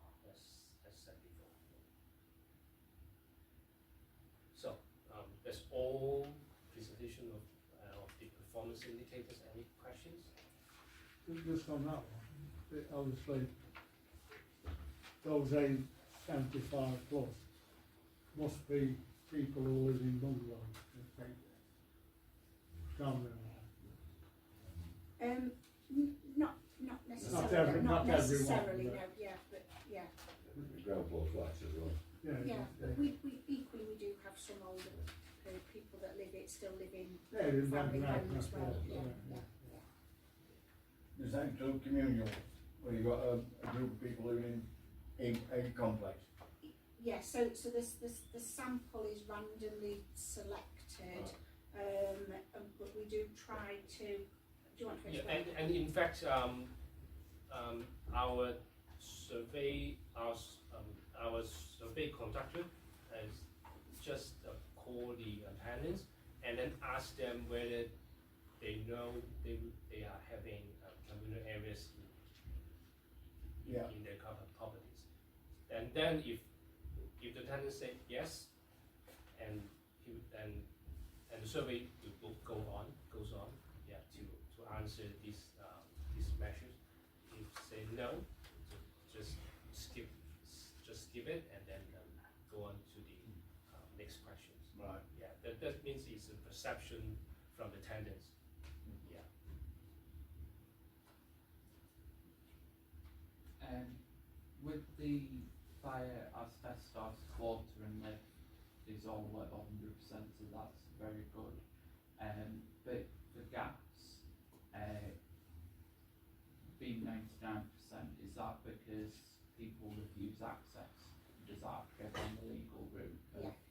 Speaker 12: approach, as said before. So that's all presentation of the performance indicators. Any questions?
Speaker 5: Just on that one, obviously, those age 75 plus must be people who live in bungalows, I think. Can't remember.
Speaker 3: Not necessarily.
Speaker 5: Not
Speaker 3: necessarily.
Speaker 5: everyone,
Speaker 3: No. Yeah, but yeah.
Speaker 6: Ground floor flats as well.
Speaker 3: Yeah, but we equally we do have some older people that still live in
Speaker 5: in
Speaker 3: family
Speaker 5: that
Speaker 3: homes as well.
Speaker 5: yeah.
Speaker 2: Is that include communal, where you've got a group of people living in a complex?
Speaker 3: Yeah, so the sample is randomly selected, but we do try to you want to
Speaker 12: Yeah,
Speaker 3: explain?
Speaker 12: and in fact, our survey, our survey conductor has just call the tenants and then ask them whether they know they are having communal areas in their properties. And then if the tenant say yes, and the survey will goes on, yeah, to answer these measures. If say no, just skip it and then go on to the next questions.
Speaker 2: Right.
Speaker 12: Yeah, that means it's a perception from the tenants. Yeah.
Speaker 9: With the fire asbestos quarter and lift is all at 100%, so that's very good. But the gaps being 99%, is that because people refuse access? Does that go on the legal route?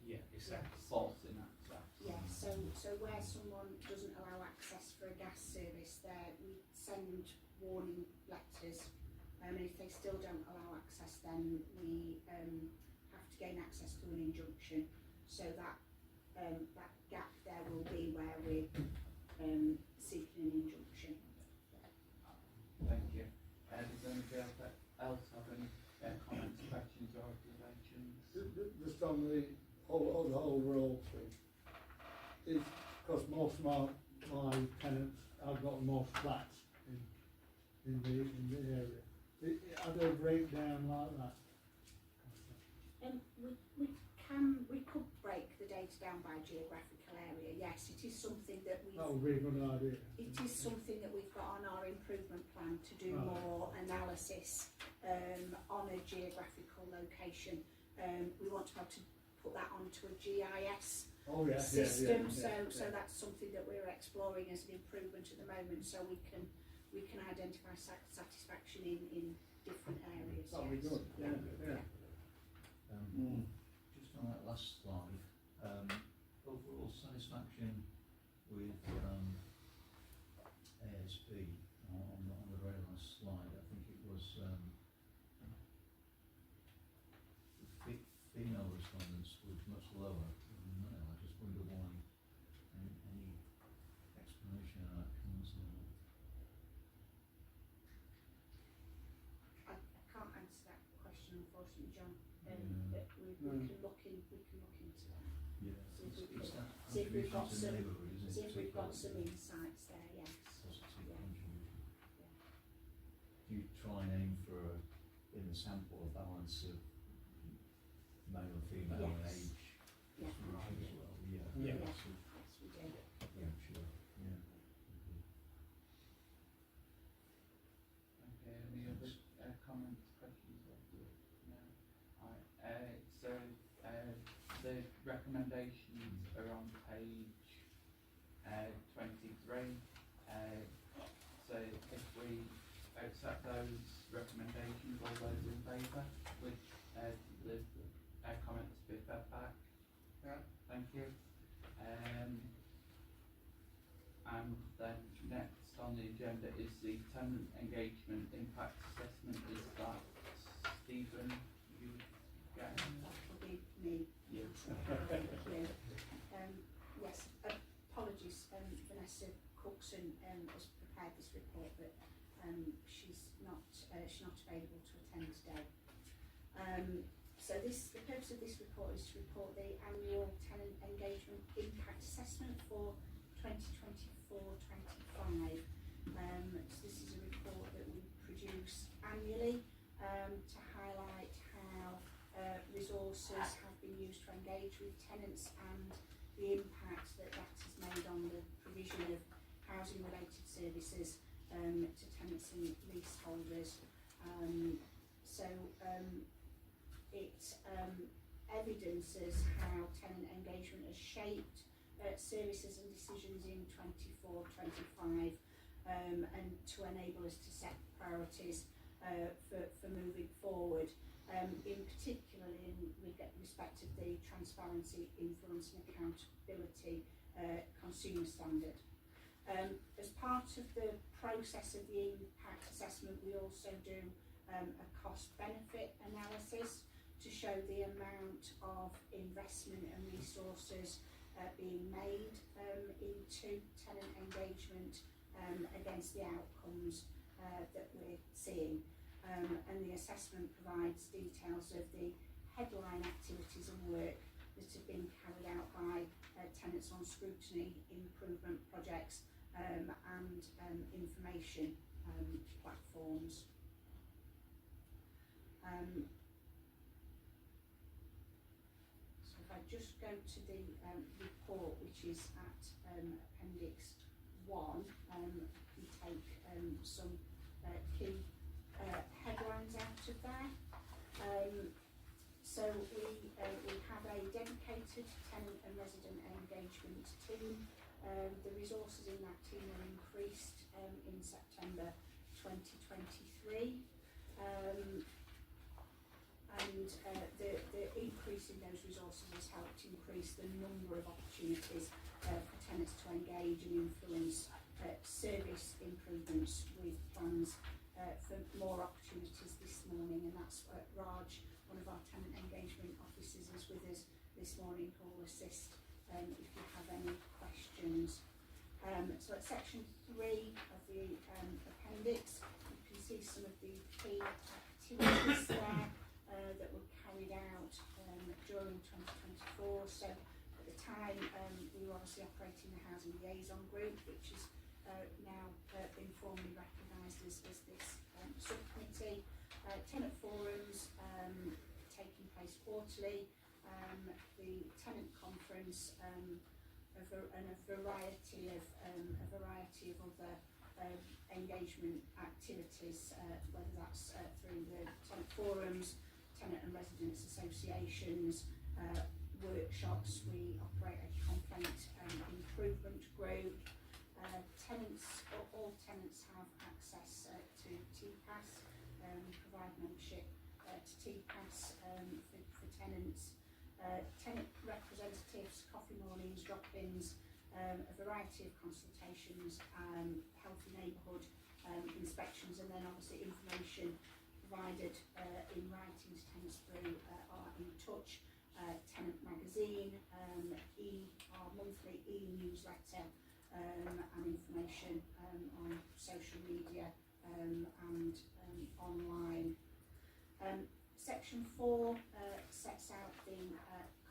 Speaker 12: Yeah, exactly.
Speaker 9: Forcing access.
Speaker 3: Yeah, so where someone doesn't allow access for a gas service, there we send warning letters, and if they still don't allow access, then we have to gain access to an injunction. So that gap there will be where we're seeking an injunction.
Speaker 9: Thank you. Does anybody else have any comments, questions, or observations?
Speaker 5: Just on the overall thing, is because most of my tenants, I've got most flats in the area. Are there a breakdown like that?
Speaker 3: We could break the data down by geographical area. Yes, it is something that
Speaker 5: That would be a good idea.
Speaker 3: It is something that we've got on our improvement plan to do
Speaker 5: Right.
Speaker 3: more analysis on a geographical location. We want to be able to put that onto a GIS system. So that's something that we're exploring as an improvement at the moment. So we can identify satisfaction in different areas.
Speaker 5: That'd be good. Yeah.
Speaker 10: Just on that last slide, overall satisfaction with ASB on the very last slide, I think it was female respondents was much lower than male. I just wonder why. Any explanation of that comes in?
Speaker 3: I can't answer that question, unfortunately, John.
Speaker 10: Yeah.
Speaker 3: But we can look into that.
Speaker 10: Yeah,
Speaker 3: See if we
Speaker 10: it's
Speaker 3: can-
Speaker 10: that
Speaker 3: see if we've got
Speaker 10: contribution to
Speaker 3: some-
Speaker 10: neighbourhood, isn't it?
Speaker 3: See if we've got
Speaker 10: to
Speaker 3: some insights there. Yes.
Speaker 10: positive
Speaker 3: Yeah.
Speaker 10: contribution.
Speaker 3: Yeah.
Speaker 10: Do you try and aim for in the sample a balance of male and female and
Speaker 3: Yes.
Speaker 10: age
Speaker 3: Yeah.
Speaker 10: distribution as well? Yeah.
Speaker 12: Yeah.
Speaker 3: Yes,
Speaker 10: So,
Speaker 3: we do.
Speaker 10: yeah, sure. Yeah.
Speaker 9: Okay, any other comments, questions? No? Alright, so the recommendations are on page 23. So if we accept those recommendations, all those in favour with the comments to be fed back?
Speaker 5: Yeah.
Speaker 9: Thank you. And then next on the agenda is the tenant engagement impact assessment. Is that Stephen? You get?
Speaker 3: That will be me.
Speaker 9: Yeah.
Speaker 3: Thank you. Yes, apologies, Vanessa Cookson has prepared this report, but she's not available to attend today. So the purpose of this report is to report the annual tenant engagement impact assessment for 2024-25. So this is a report that we produce annually to highlight how resources have been used to engage with tenants and the impact that has made on the provision of housing related services to tenants and leaseholders. It evidences how tenant engagement has shaped services and decisions in 24-25 and to enable us to set priorities for moving forward. In particular in respect of the transparency, influence and accountability consumer standard. As part of the process of the impact assessment, we also do a cost benefit analysis to show the amount of investment and resources being made into tenant engagement against the outcomes that we're seeing. And the assessment provides details of the headline activities and work that have been carried out by tenants on scrutiny improvement projects and information platforms. So if I just go to the report, which is at Appendix 1, we take some key headlines out of there. So we have a dedicated tenant and resident engagement team. The resources in that team are increased in September 2023. The increase in those resources has helped increase the number of opportunities for tenants to engage and influence service improvements with plans for more opportunities this morning, and that's Raj, one of our tenant engagement officers, is with us this morning who will assist if you have any questions. So at section 3 of the appendix, you can see some of the key activities there that were carried out during 2024. So at the time we were obviously operating the Housing Liaison Group, which is now been formally recognised as this subcommittee. Tenant forums taking place quarterly, the tenant conference, and a variety of other engagement activities, whether that's through the tenant forums, tenant and residents associations, workshops. We operate a complaint improvement group. All tenants have access to TPAS. We provide membership to TPAS for tenants. Tenant representatives, coffee mornings, drop-ins, a variety of consultations, healthy neighbourhood inspections, and then obviously information provided in writing to tenants through our In Touch tenant magazine, our monthly e-newsletter, and information on social media and online. Section 4 sets out the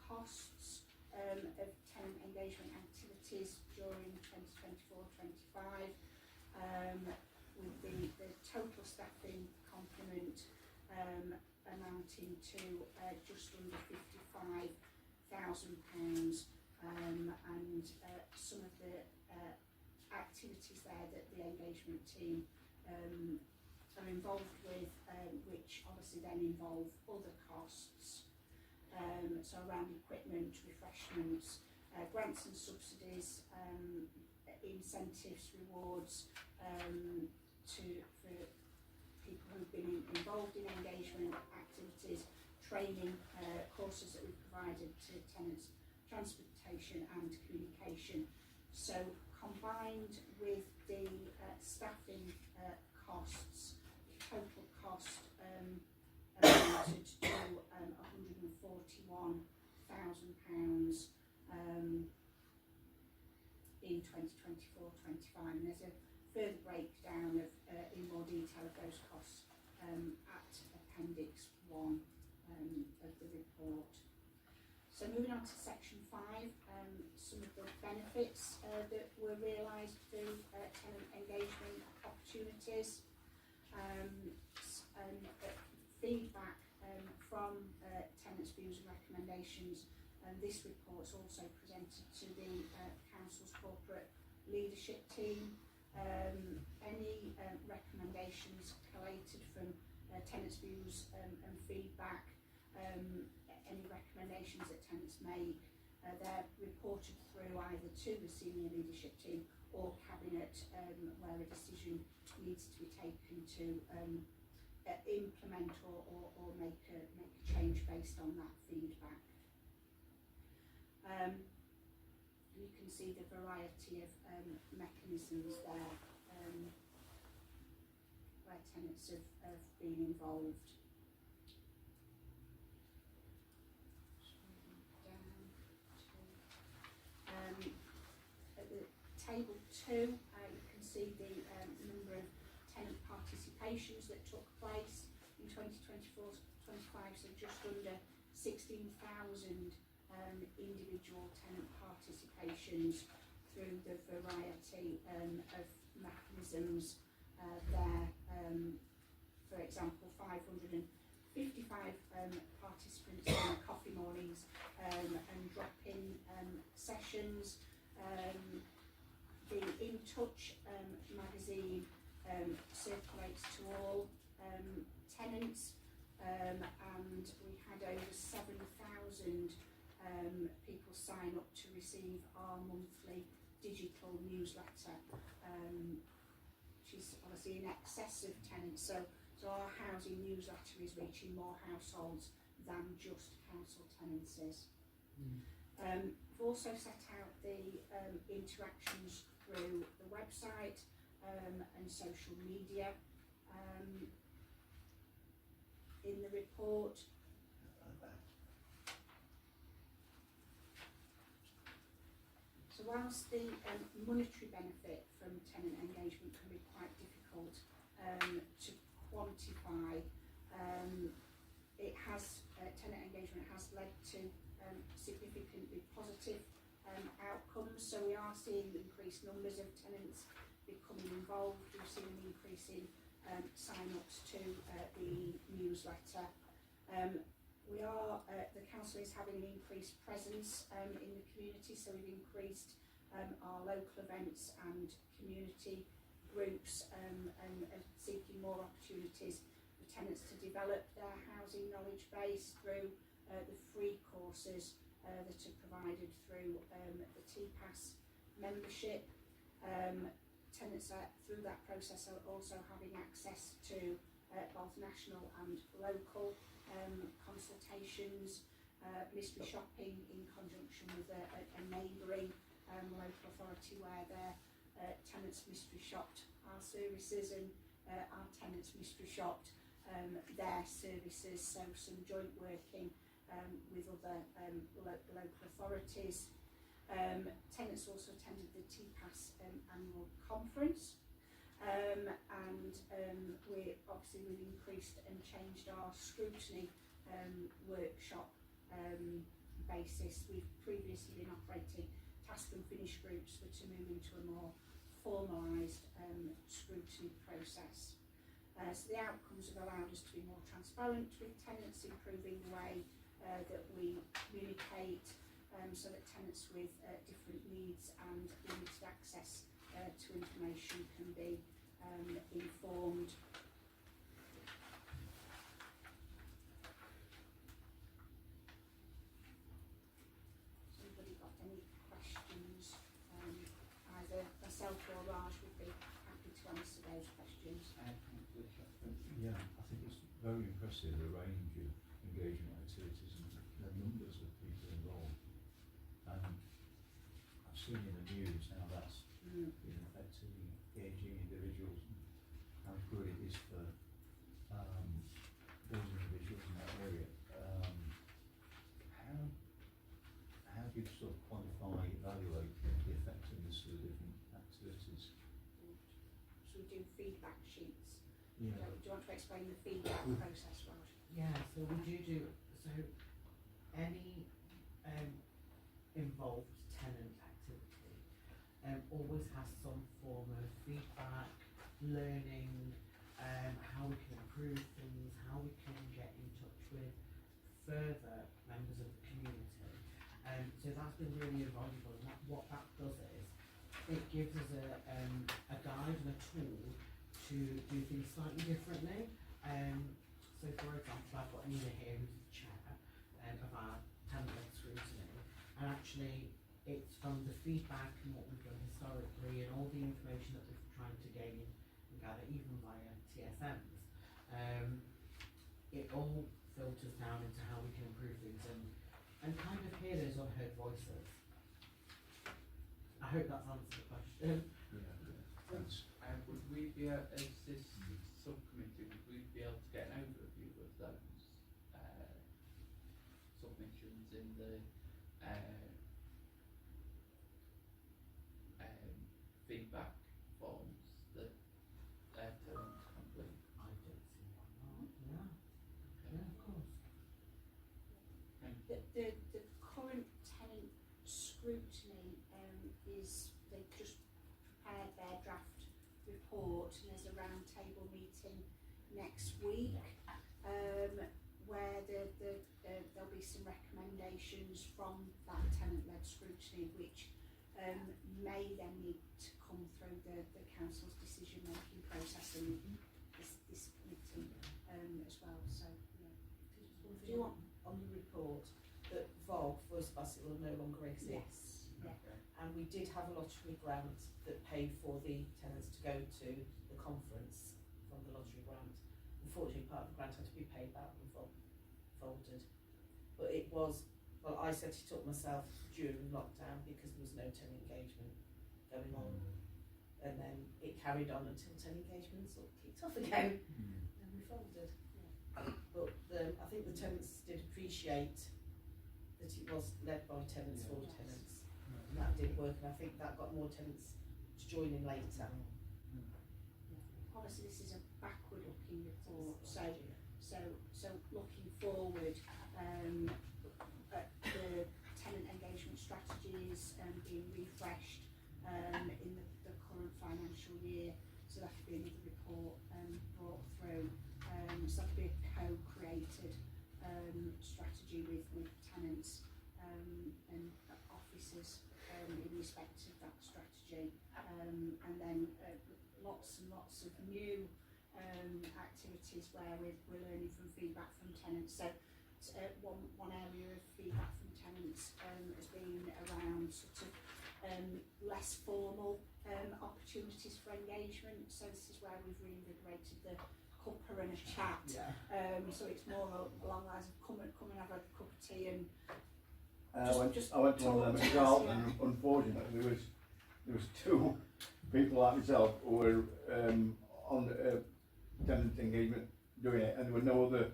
Speaker 3: costs of tenant engagement activities during 2024-25, with the total staffing complement amounting to just under £55,000, and some of the activities there that the engagement team are involved with, which obviously then involve other costs, so around equipment, refreshments, grants and subsidies, incentives, rewards for people who've been involved in engagement activities, training, courses that we've provided to tenants, transportation and communication. So combined with the staffing costs, the total cost amounted to £141,000 in 2024-25, and there's a further breakdown of in more detail of those costs at Appendix 1 of the report. So moving on to section 5, some of the benefits that were realised through tenant engagement opportunities, and feedback from tenants' views and recommendations. And this report is also presented to the Council's corporate leadership team. Any recommendations collated from tenants' views and feedback, any recommendations that tenants make, they're reported through either to the senior leadership team or cabinet, where a decision needs to be taken to implement or make a change based on that feedback. you can see the variety of mechanisms there where tenants have been involved. Down to at the table 2, you can see the number of tenant participations that took place in 2024-25, so just under 16,000 individual tenant participations through the variety of mechanisms there. For example, 555 participants in coffee mornings and drop-in sessions. The In Touch magazine circulates to all tenants, and we had over 7,000 people sign up to receive our monthly digital newsletter, which is obviously in excess of tenants. So our housing newsletter is reaching more households than just council tenancies. We've also set out the interactions through the website and social media. In the report, so whilst the monetary benefit from tenant engagement can be quite difficult to quantify, it has tenant engagement has led to significantly positive outcomes. So we are seeing increased numbers of tenants becoming involved. We've seen an increase in sign-ups to the newsletter. The council is having an increased presence in the community, so we've increased our local events and community groups and seeking more opportunities for tenants to develop their housing knowledge base through the free courses that are provided through the TPAS membership. Tenants through that process are also having access to both national and local consultations, mystery shopping in conjunction with a neighbouring local authority where their tenants mystery shopped our services and our tenants mystery shopped their services, so some joint working with other local authorities. Tenants also attended the TPAS annual conference, and we've increased and changed our scrutiny workshop basis. We've previously been operating task and finish groups, but to move into a more formalised scrutiny process. So the outcomes have allowed us to be more transparent with tenants, improving the way that we communicate, so that tenants with different needs and limited access to information can be informed. Anybody got any questions? Either myself or Raj would be happy to answer those questions.
Speaker 10: Yeah, I think it's very impressive, the range of engagement activities and the numbers of people involved. I've seen in the news how that's been effectively engaging individuals and how good it is for those individuals in that area. How do you sort of quantify, evaluate the effectiveness of the different activities?
Speaker 3: So we do feedback sheets.
Speaker 10: Yeah.
Speaker 3: Do you want to explain the feedback process, Raj?
Speaker 8: Yeah, so we do, so any involved tenant activity always has some form of feedback, learning, how we can improve things, how we can get in touch with further members of the community. So that's been really invaluable, and what that does is it gives us a guide and a tool to do things slightly differently. So for example, I've got Nina here who's the chair of our tenant scrutiny, and actually it's from the feedback and what we've done historically and all the information that we've tried to gain and gather even via TSMs. It all filters down into how we can improve things and kind of hear those unheard voices. hope that's answered the question.
Speaker 10: Thanks.
Speaker 9: Would we be able, as this subcommittee, would we be able to get an overview of those submissions in the feedback forms that tenants complete?
Speaker 8: I don't see why not. Yeah. Yeah, of course.
Speaker 3: The current tenant scrutiny is, they've just prepared their draft report, and there's a round table meeting next week where there'll be some recommendations from that tenant-led scrutiny, which may then need to come through the council's decision-making process and this committee as well. So, yeah.
Speaker 11: Do you want on the report that VOG, Voice of Bassetlaw, no longer exists?
Speaker 3: Yes.
Speaker 9: Okay.
Speaker 11: And we did have a lottery grant that paid for the tenants to go to the conference from the lottery grant. Unfortunately, part of the grant had to be paid back and folded. But it was, well, I set it up myself during lockdown because there was no tenant engagement going on. And then it carried on until tenant engagement sort of kicked off again and we folded. But I think the tenants did appreciate that it was led by tenants for tenants. And that did work, and I think that got more tenants to join in later.
Speaker 3: Obviously, this is a backward-looking report, so looking forward, the tenant engagement strategies being refreshed in the current financial year, so that could be another report brought through. So that could be a co-created strategy with tenants and officers in respect of that strategy, and then lots and lots of new activities where we're learning from feedback from tenants. So one area of feedback from tenants has been around sort of less formal opportunities for engagement. So this is where we've reinvigorated the cuppa and a chat. So it's more along the lines of come and have a cup of tea and
Speaker 2: I went to one of them at Charlton, and unfortunately there was two people like myself who were on tenant engagement doing it, and there were no other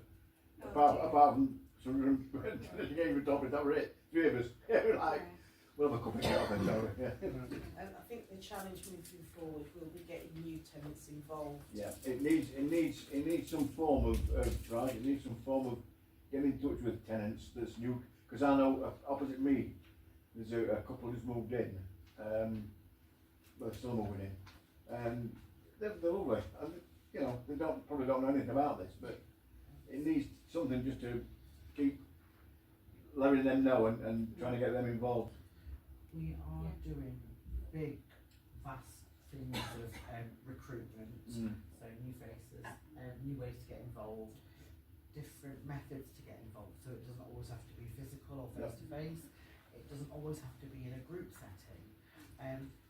Speaker 2: apart from some tenant engagement topics. That were it. Three of us. Like, we'll have a cup of tea, yeah.
Speaker 11: And I think the challenge moving forward will be getting new tenants involved.
Speaker 2: Yeah, it needs some form of right. It needs some form of getting in touch with tenants that's new. Because I know opposite me, there's a couple who's moved in. They're still moving in, and they're lovely. And, you know, they probably don't know anything about this, but it needs something just to keep letting them know and trying to get them involved.
Speaker 8: We are doing big, vast things of recruitment, so new faces, new ways to get involved, different methods to get involved, so it doesn't always have to be physical or face to face, it doesn't always have to be in a group setting.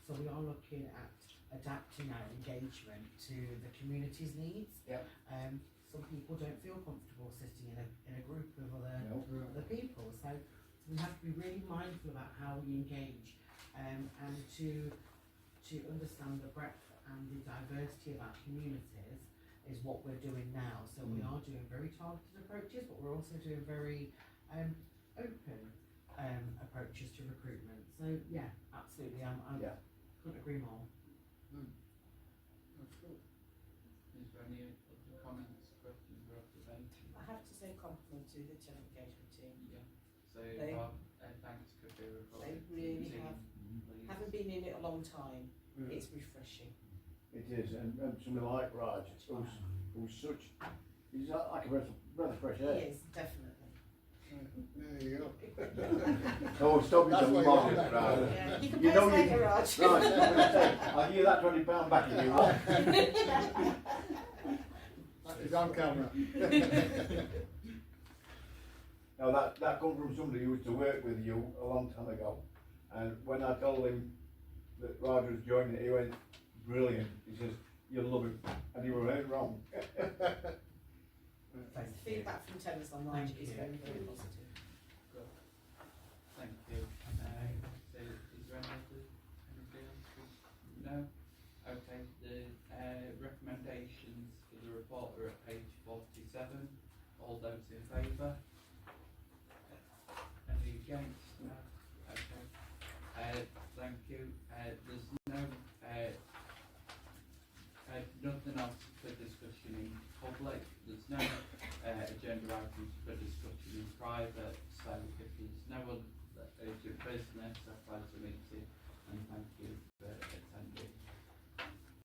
Speaker 8: So we are looking at adapting our engagement to the community's needs. Some people don't feel comfortable sitting in a group of other people, so we have to be really mindful about how we engage and to understand the breadth and the diversity of our communities is what we're doing now. So we are doing very targeted approaches, but we're also doing very open approaches to recruitment. So yeah, absolutely, I couldn't agree more.
Speaker 5: That's good.
Speaker 9: Is there any other comments, questions or observations?
Speaker 11: I have to say compliment to the tenant engagement team.
Speaker 9: Yeah. So
Speaker 11: They-
Speaker 9: thanks Kabira for
Speaker 11: They really
Speaker 9: team
Speaker 11: have.
Speaker 9: leads.
Speaker 11: Having been in it a long time, it's refreshing.
Speaker 2: It is, and somebody like Raj, who's such, he's like a breath of fresh air.
Speaker 11: He is, definitely.
Speaker 5: There you go.
Speaker 2: Oh, stop you
Speaker 5: That's
Speaker 2: some
Speaker 5: why you're
Speaker 2: modern,
Speaker 5: on that.
Speaker 2: Raj.
Speaker 11: Yeah. You can
Speaker 2: You
Speaker 11: pay
Speaker 2: know
Speaker 11: us
Speaker 2: you-
Speaker 11: later, Raj.
Speaker 2: Right, I'm gonna say, I'll give you that £20 back if you want.
Speaker 5: That is on camera.
Speaker 2: Now that come from somebody who used to work with you a long time ago, and when I told him that Raj was joining it, he went, brilliant. He says, you'll love him, and you were very wrong.
Speaker 8: Thank you.
Speaker 11: Feedback from tenants online
Speaker 8: Thank
Speaker 11: is
Speaker 8: you.
Speaker 11: very, very positive.
Speaker 9: Good. Thank you. So is there any other against? No? Okay. Thank you. There's no, nothing else for discussion in public. There's no agenda items for discussion in private. So if there's no other urgent business, I